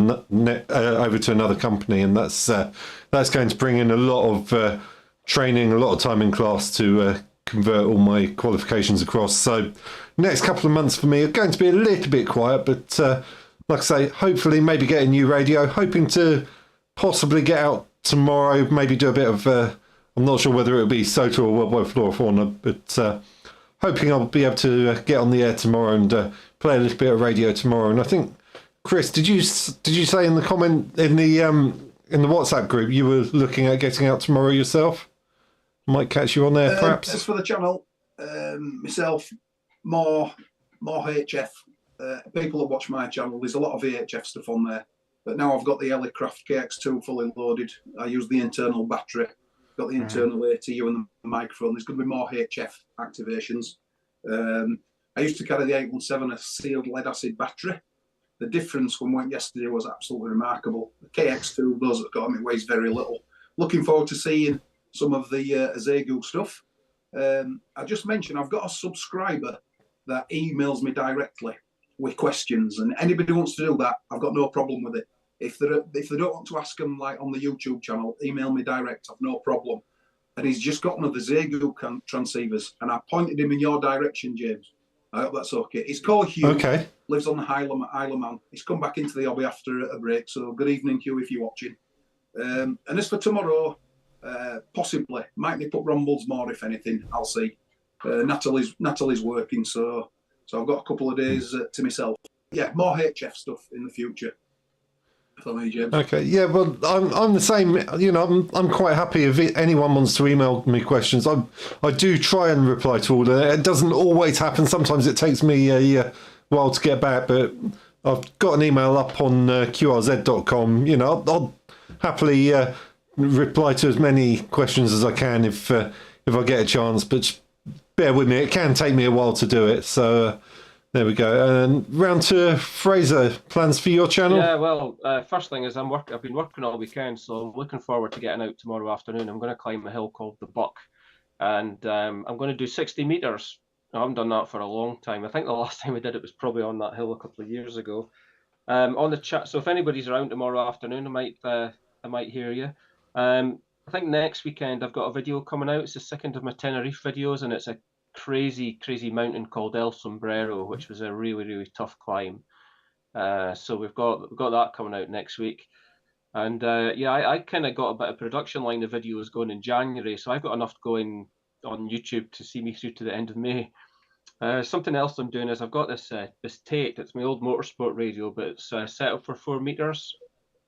another company, and that's going to bring in a lot of training, a lot of time in class to convert all my qualifications across. So next couple of months for me are going to be a little bit quiet, but like I say, hopefully maybe get a new radio, hoping to possibly get out tomorrow, maybe do a bit of I'm not sure whether it'll be SOTA or worldwide flora fauna, but hoping I'll be able to get on the air tomorrow and play a little bit of radio tomorrow. And I think, Chris, did you say in the comment in the WhatsApp group you were looking at getting out tomorrow yourself? Might catch you on there, perhaps. As for the channel, myself, more HF. People that watch my channel, there's a lot of VHF stuff on there. But now I've got the Ellicraft KX2 fully loaded. I use the internal battery, got the internal ATU and the microphone. There's going to be more HF activations. I used to carry the 817, a sealed lead acid battery. The difference when we went yesterday was absolutely remarkable. The KX2, those that got them, it weighs very little. Looking forward to seeing some of the Xiegu stuff. I just mentioned I've got a subscriber that emails me directly with questions, and anybody who wants to do that, I've got no problem with it. If they don't want to ask them like on the YouTube channel, email me direct. I've no problem. And he's just got one of the Xiegu transceivers, and I pointed him in your direction, James. I hope that's okay. He's called Hugh. Okay. Lives on the Isle of Man. He's come back into the hobby after a break. So good evening, Hugh, if you're watching. And as for tomorrow, possibly might nip up Rumbles more, if anything. I'll see. Natalie's working, so I've got a couple of days to myself. Yeah, more HF stuff in the future. For me, James. Okay, yeah, well, I'm the same. You know, I'm quite happy if anyone wants to email me questions. I do try and reply to all of it. It doesn't always happen. Sometimes it takes me a while to get back, but I've got an email up on qrz.com. You know, I'll happily reply to as many questions as I can if I get a chance. But just bear with me; it can take me a while to do it. So. There we go. And round to Fraser. Plans for your channel? Yeah, well, first thing is I've been working all weekend, so I'm looking forward to getting out tomorrow afternoon. I'm going to climb a hill called the Buck, and I'm going to do 60 meters. I haven't done that for a long time. I think the last time I did it was probably on that hill a couple of years ago. On the chat, so if anybody's around tomorrow afternoon, I might hear you. I think next weekend I've got a video coming out. It's the second of my Tenerife videos, and it's a crazy mountain called El Sombrero, which was a really tough climb. So we've got that coming out next week, and yeah, I kind of got a bit of production line of videos going in January, so I've got enough going on YouTube to see me through to the end of May. Something else I'm doing is I've got this Tate. It's my old motorsport radio, but it's set up for 4 meters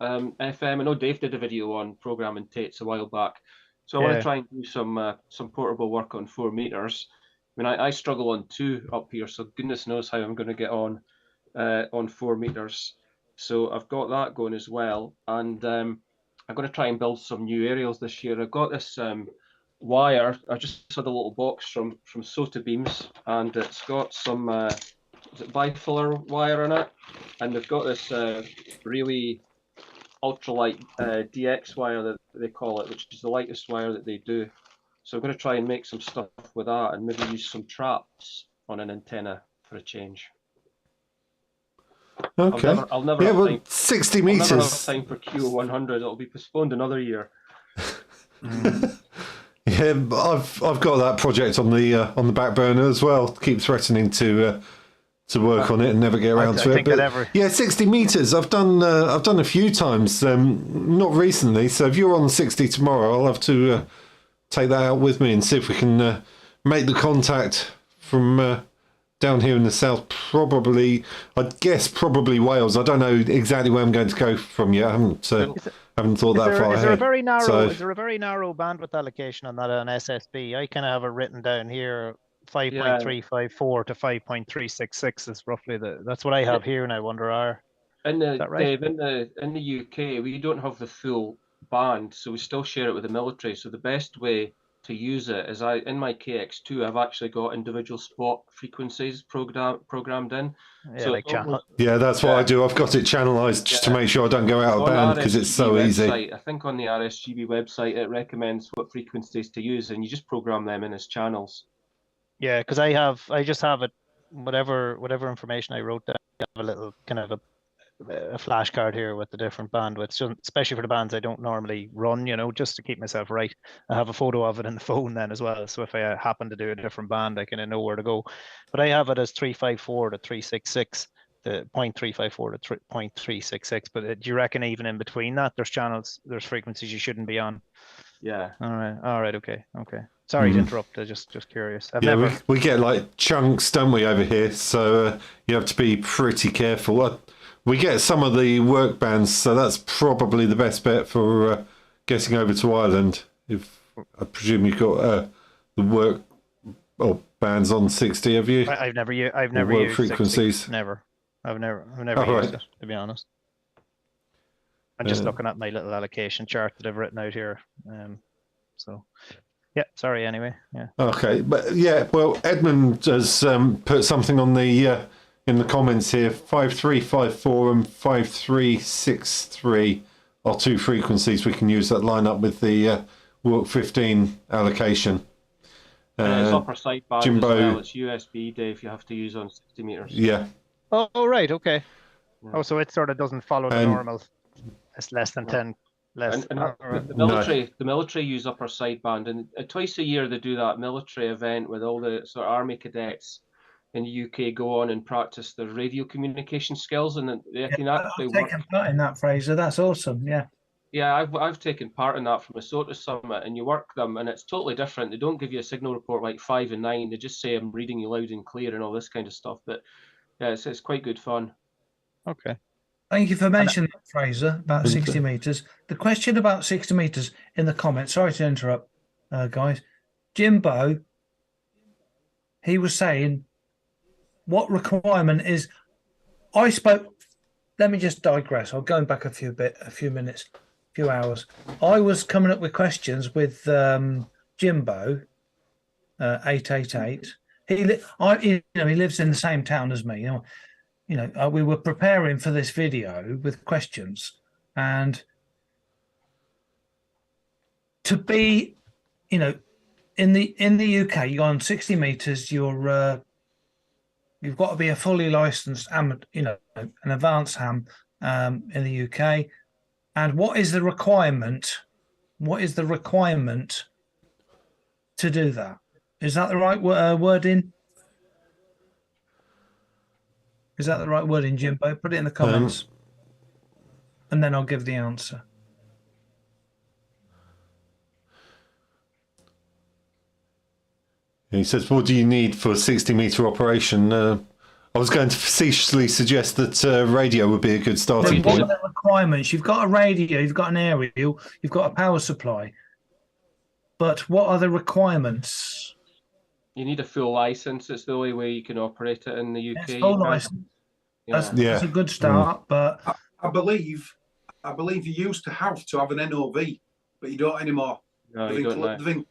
FM. I know Dave did a video on programming Tates a while back, so I want to try and do some portable work on 4 meters. I mean, I struggle on 2 up here, so goodness knows how I'm going to get on 4 meters. So I've got that going as well, and I'm going to try and build some new aerials this year. I've got this wire. I just had a little box from SOTA Beams, and it's got some is it bifilar wire in it, and they've got this really ultralight DX wire that they call it, which is the lightest wire that they do. So I'm going to try and make some stuff with that and maybe use some traps on an antenna for a change. Okay. I'll never yeah, have well, time. 60 I'll never have meters. time for Q100. It'll be postponed another year. Yeah, I've got that project on the back burner as well. Keep threatening to work on it and never get around to it. But yeah, 60 meters. I've done a few times. Not recently. So if you're on 60 tomorrow, I'll have to take that out with me and see if we can make the contact from down here in the south. Probably, I'd guess probably Wales. I don't know exactly where I'm going to go from yet. I haven't thought that far ahead. Is there a very narrow? Is there a very narrow bandwidth allocation on that on SSB? I kind of have it written down here. 5.354 to 5.366 is roughly that's what I have here, and I wonder is that right? Dave, in the UK, we don't have the full band, so we still share it with the military. So the best way to use it is in my KX2, I've actually got individual spot frequencies programmed in. Yeah, so like channel. Yeah, that's what I do. I've got it channelized just to make sure I don't go out of band because it's so easy. I think on the RSGB website it recommends what frequencies to use, and you just program them in as channels. Yeah, because I just have it, whatever information I wrote down, I have a little kind of a flashcard here with the different bandwidths, so especially for the bands I don't normally run, just to keep myself right. I have a photo of it in the phone then as well, so if I happen to do a different band, I kind of know where to go. But I have it as 354 to 366, the 0.354 to 0.366. But do you reckon even in between that, there's frequencies you shouldn't be on? Yeah. All right. Okay. Sorry to interrupt. I just curious. We get like chunks, don't we, over here? So you have to be pretty careful. We get some of the work bands, so that's probably the best bet for getting over to Ireland. If I presume you've got the work or bands on 60, have you? I've never used frequencies. 60. Never. I've never used it, to be honest. I'm just looking at my little allocation chart that I've written out here. So, yeah, sorry anyway. Yeah. Okay, but yeah, well, Edmund has put something on the in the comments here. 5354 and 5363 are two frequencies we can use that line up with the Walk 15 allocation. It's upper sideband Jimbo, as well. It's USB, Dave. You have to use on 60 meters. Yeah. Oh, right. Okay. Yeah. Oh, so it sort of doesn't follow the normal. It's less than 10. Less. And the military use upper sideband, and twice a year they do that military event with all the sort of army cadets in the UK go on and practice their radio communication skills, and they can actually work. I've taken part in that, Fraser. That's awesome. Yeah. Yeah, I've taken part in that from a SOTA summit, and you work them, and it's totally different. They don't give you a signal report like 5 and 9. They just say I'm reading you loud and clear and all this kind of stuff. But yeah, it's quite good fun. Okay. Thank you for mentioning that, Fraser, about 60 meters. The question about 60 meters in the comments, sorry to interrupt, guys. Jimbo, he was saying, what requirement is, let me just digress. I'm going back a few minutes, a few hours. I was coming up with questions with Jimbo, 888. He lives in the same town as me. We were preparing for this video with questions, and to be, in the UK, you're on 60 meters. You've got to be a fully licensed an advanced ham in the UK. And what is the requirement? What is the requirement to do that? Is that the right wording? Is that the right wording, Jimbo? Put it in the comments, and then I'll give the answer. He says, what do you need for a 60-meter operation? I was going to facetiously suggest that radio would be a good starting point. What are the requirements? You've got a radio, you've got an aerial, you've got a power supply. But what are the requirements? You need a full license. It's the only way you can operate it in the UK. It's full license. That's a good start, but I believe you used to have an NOV, but you don't anymore. No,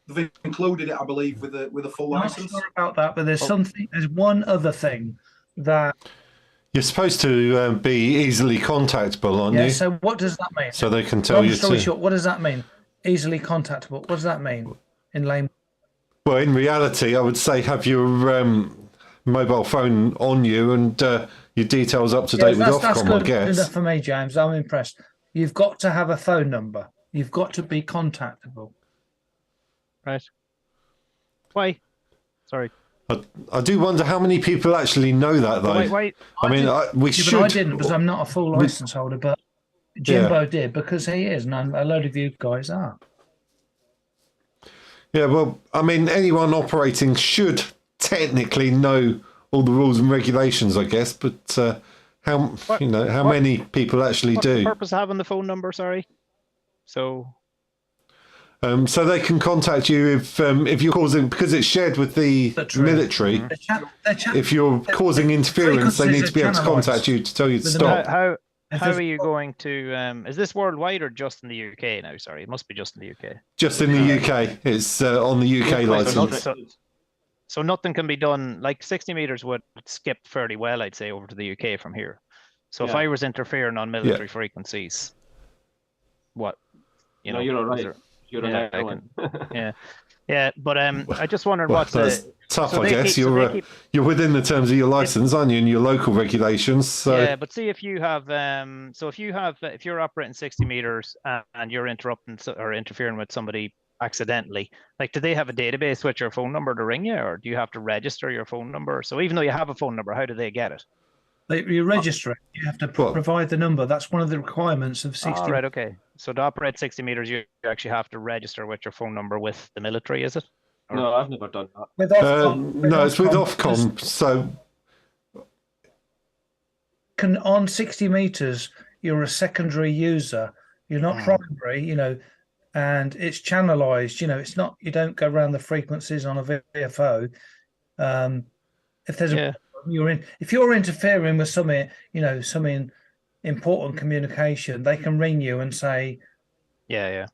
they've included it, I believe, with a full license. I'm not sure about that, but there's one other thing that You're supposed to be easily contactable, aren't Yeah. you? So what does that mean? So they can tell Long you story to. short, what does that mean? Easily contactable. What does that mean in lame? Well, in reality, I would say have your mobile phone on you and your details up to date with That's Ofcom, I good guess. enough for me, James. I'm impressed. You've got to have a phone number. You've got to be contactable. Right. Why? Sorry. I do wonder how many people actually know that, though. Wait. I mean, we Yeah, should. but I didn't because I'm not a full license holder, but Jimbo did because he is, and a load of you guys are. Yeah, well, I mean, anyone operating should technically know all the rules and regulations, I guess. But how many people actually What's the do? purpose of having the phone number? Sorry. So they can contact you if you're causing, because it's shared with the military. If you're causing interference, they need to be able to contact you to tell you to stop. How are you going to? Is this worldwide or just in the UK now? Sorry, it must be just in the UK. Just in the UK, it's on the UK license. So nothing can be done. Like 60 meters would skip fairly well, I'd say, over to the UK from here. So if I was interfering on military frequencies, what? No, you're all right. You're an island. Yeah. But I just wondered Well, what's that's tough, I guess. You're within the terms of your license, aren't you, and your local regulations. So yeah, but see if you have if you're operating 60 meters and you're interrupting or interfering with somebody accidentally, like, do they have a database with your phone number to ring you, or do you have to register your phone number? So even though you have a phone number, how do they get it? You register it. You have to provide the number. That's one of the requirements of 60. Oh, right, okay. So to operate 60 meters, you actually have to register with your phone number with the military, is it? Or... No, I've never done that. With Ofcom, no, it's with Ofcom. So on 60 meters, you're a secondary user. You're not primary, and it's channelized. It's not. You don't go around the frequencies on a VFO. If there's a if you're interfering with something important communication, they can ring you and say, I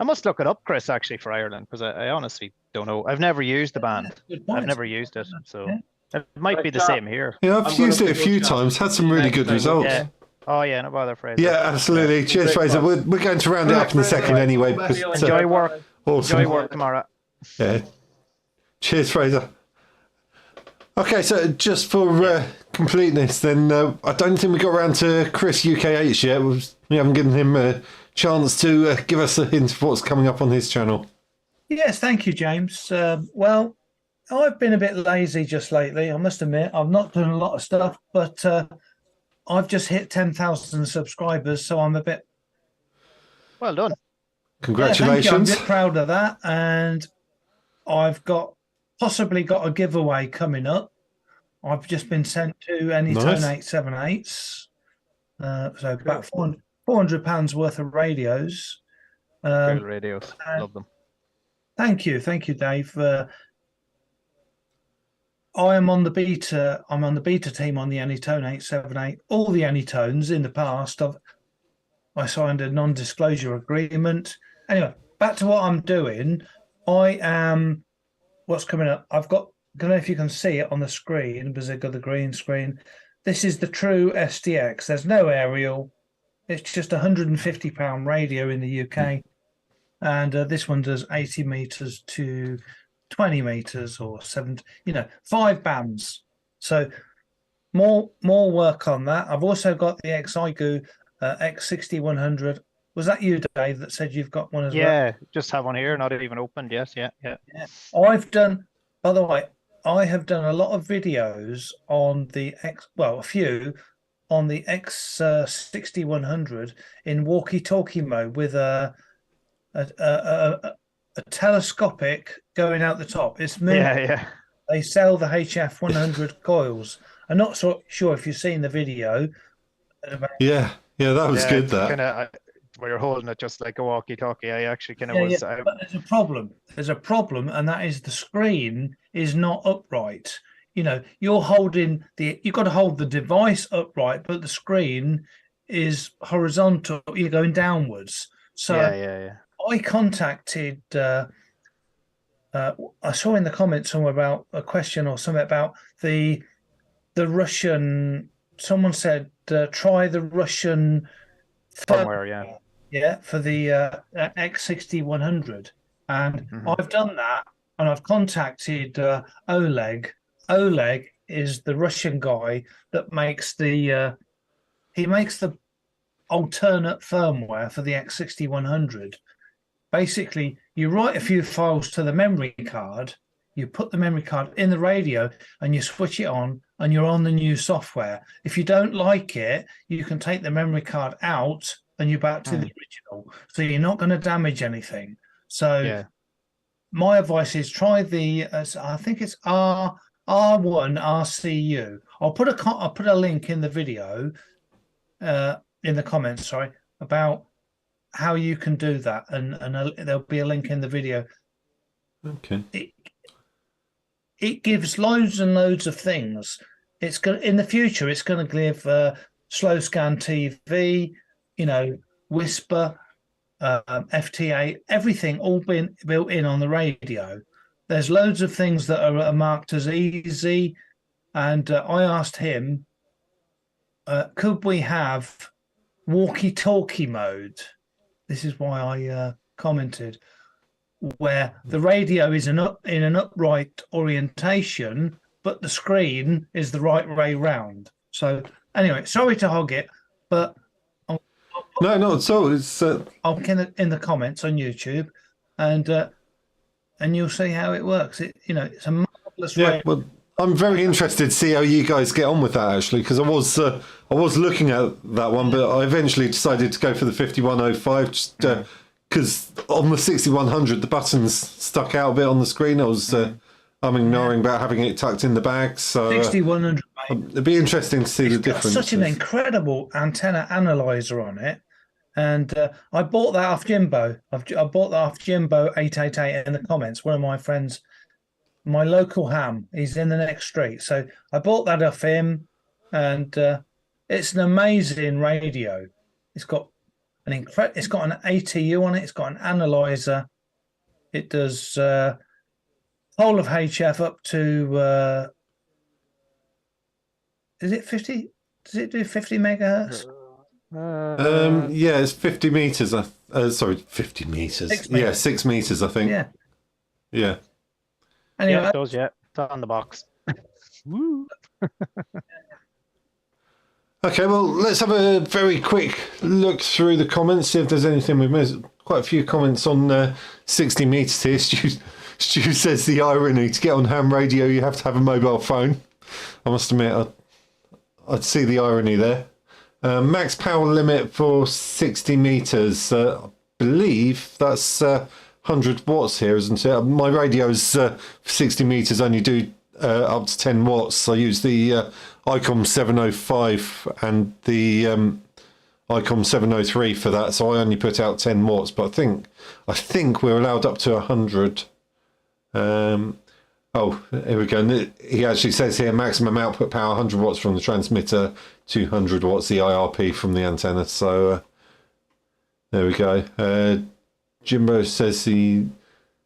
must look it up, Chris, actually, for Ireland, because I honestly don't know. I've never used the band. I've never used it, so it might be the same here. Yeah, I've used it a few times. Had some really good results. Yeah. Oh yeah, no bother, Fraser. Yeah, absolutely. Cheers, Fraser. We're going to round it up in a second anyway. Enjoy work. Awesome. Enjoy work tomorrow. Yeah. Cheers, Fraser. Okay, so just for completeness, then I don't think we got around to Chris UKH yet. We haven't given him a chance to give us a hint of what's coming up on his channel. Yes, thank you, James. Well, I've been a bit lazy just lately, I must admit. I've not done a lot of stuff, but I've just hit 10,000 subscribers, so I'm a bit... Well done. Congratulations. I'm a bit proud of that, and I've possibly got a giveaway coming up. I've just been sent two Anytone 878s, so about £400 worth of radios. Great radios, love them. Thank you, Dave. I'm on the beta team on the Anytone 878. All the Anytones in the past, I signed a non-disclosure agreement. Anyway, back to what I'm doing. What's coming up? I don't know if you can see it on the screen because I've got the green screen. This is the true SDX. There's no aerial. It's just £150 radio in the UK. And this one does 80 meters to 20 meters or 5 bands. So more work on that. I've also got the XIGU X6100. Was that you, Dave, that said you've got one as well? Yeah, just have one here, not even opened. Yes, yeah. I've done, by the way, I have done a lot of videos on the a few on the X6100 in walkie-talkie mode with a telescopic going out the top. It's Yeah. They sell the HF 100 coils. I'm not sure if you've seen the video. Yeah, that was good. That where you're holding it just like a walkie-talkie. I actually kind of was. Yeah, but there's a problem. There's a problem, and that is the screen is not upright. You're holding you've got to hold the device upright, but the screen is horizontal. You're going downwards. So yeah. I contacted. I saw in the comments somewhere about a question or something about the the Russian. Someone said try the Russision Firmware, yeah. Yeah, for the X6100, and Mhm. I've done that, and I've contacted Oleg. Oleg is the Russian guy that makes the he makes the alternate firmware for the X6100. Basically, you write a few files to the memory card, you put the memory card in the radio, and you switch it on, and you're on the new software. If you don't like it, you can take the memory card out and you're back to the original. So you're not going to damage anything. So Yeah. my advice is try the I think it's R1 RCU. I'll put a link in the video, in the comments, sorry, about how you can do that, and there'll be a link in the video. Okay. It gives loads and loads of things. It's going in the future. It's going to give slow scan TV, Whisper, FTA, everything all been built in on the radio. There's loads of things that are marked as easy, and I asked him, could we have walkie-talkie mode? This is why I commented, where the radio is in an upright orientation, but the screen is the right way round. So anyway, sorry to hog it, but No, not at all. It's I'll put it in the comments on YouTube, and you'll see how it works. It's a marvelous yeah. radio. Well, I'm very interested to see how you guys get on with that, actually, because I was looking at that one, but I eventually decided to go for the 5105 just because on the 6100 the buttons stuck out a bit on the screen. I was I'm ignoring about having it tucked in the bag. So 6100, mate. it'd be interesting to see the It's got difference. such an incredible antenna analyzer on it. And I bought that off Jimbo. I bought that off Jimbo 888 in the comments. One of my friends, my local ham, he's in the next street. So I bought that off him, and it's an amazing radio. It's got an ATU on it. It's got an analyzer. It does whole of HF up to is it 50? Does it do 50 megahertz? Yeah, it's 50 meters. Sorry, 50 meters. 6 Yeah, meters. 6 meters, I think. Yeah. Yeah. Anyway, Yeah, it does, yeah. It's on the box. Woo. Okay, well, let's have a very quick look through the comments, see if there's anything we've missed. Quite a few comments on 60 meters here. Stu says the irony, to get on ham radio, you have to have a mobile phone. I must admit, I'd see the irony there. Max power limit for 60 meters. I believe that's 100 watts here, isn't it? My radio's 60 meters only do up to 10 watts. I use the ICOM 705 and the ICOM 703 for that, so I only put out 10 watts. But I think we're allowed up to 100. Oh, here we go. He actually says here maximum output power 100 watts from the transmitter, 200 watts the IRP from the antenna. So there we go. Jimbo says he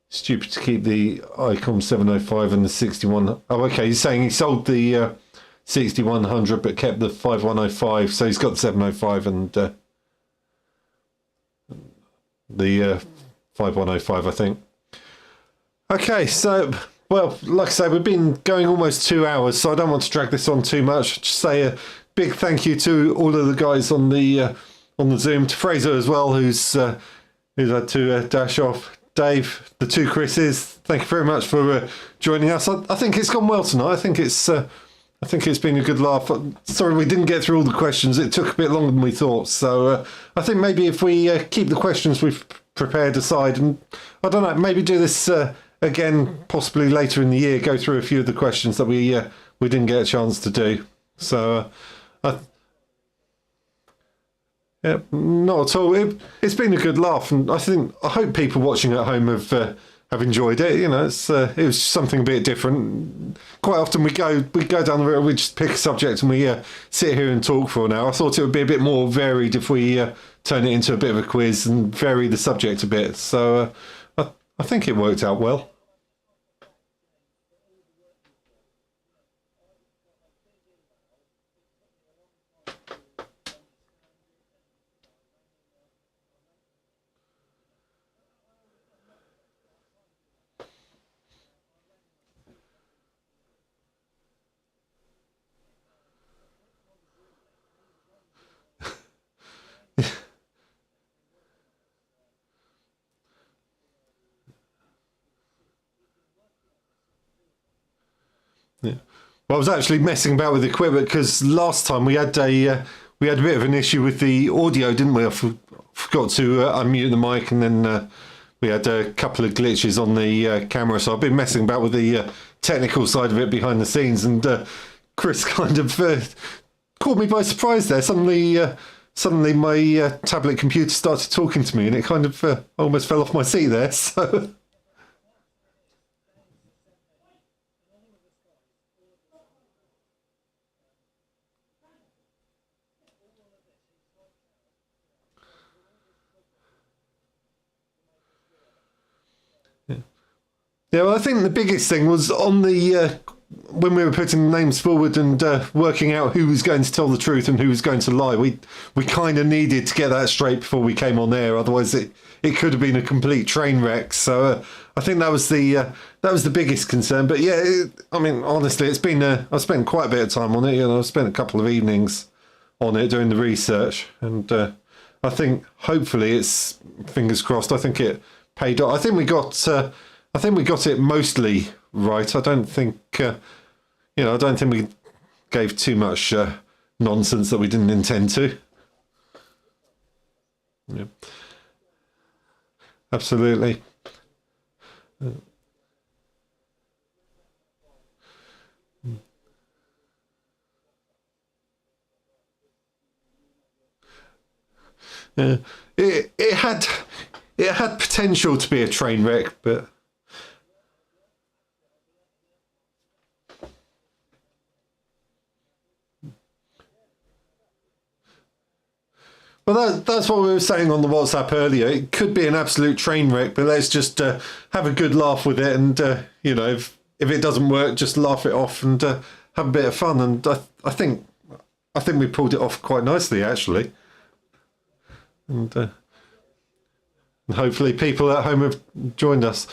stupid to keep the ICOM 705 and the 61. Oh, okay. He's saying he sold the 6100 but kept the 5105. So he's got the 705 and the 5105, I think. Okay, so, well, like I say, we've been going almost 2 hours, so I don't want to drag this on too much. Just say a big thank you to all of the guys on the Zoom, to Fraser as well, who's had to dash off. Dave, the two Chris's, thank you very much for joining us. I think it's gone well tonight. I think it's been a good laugh. Sorry we didn't get through all the questions. It took a bit longer than we thought. So I think maybe if we keep the questions we've prepared aside, and I don't know, maybe do this again, possibly later in the year, go through a few of the questions that we didn't get a chance to do. So, yeah, not at all. It's been a good laugh, and I hope people watching at home have enjoyed it. You know, it was something a bit different. Quite often we go down the road, we just pick a subject and we sit here and talk for an hour. I thought it would be a bit more varied if we turn it into a bit of a quiz and vary the subject a bit. So. I think it worked out well. Well, I was actually messing about with the equipment because last time we had a bit of an issue with the audio, didn't we? I forgot to unmute the mic, and then we had a couple of glitches on the camera. So I've been messing about with the technical side of it behind the scenes, and Chris kind of caught me by surprise there. Suddenly my tablet computer started talking to me, and it kind of almost fell off my seat there. So. Yeah, well, I think the biggest thing was on the when we were putting the names forward and working out who was going to tell the truth and who was going to lie. We kind of needed to get that straight before we came on air. Otherwise, it could have been a complete train wreck. So I think that was the biggest concern. But yeah, I mean, honestly, it's been I've spent quite a bit of time on it. You know, I've spent a couple of evenings on it doing the research, and I think hopefully it's, fingers crossed, I think it paid off. I think we got it mostly right. I don't think, I don't think we gave too much nonsense that we didn't intend to. Yeah, absolutely. Yeah, it had potential to be a train wreck, but. Well, that's what we were saying on the WhatsApp earlier. It could be an absolute train wreck, but let's just have a good laugh with it, and if it doesn't work, just laugh it off and have a bit of fun. And I think we pulled it off quite nicely, actually. And hopefully people at home have joined us.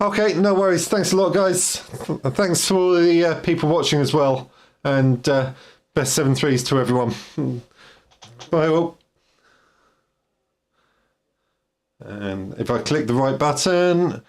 Okay, no worries. Thanks a lot, guys. Thanks for all the people watching as well. And best 7-3s to everyone. Bye all. And if I click the right button,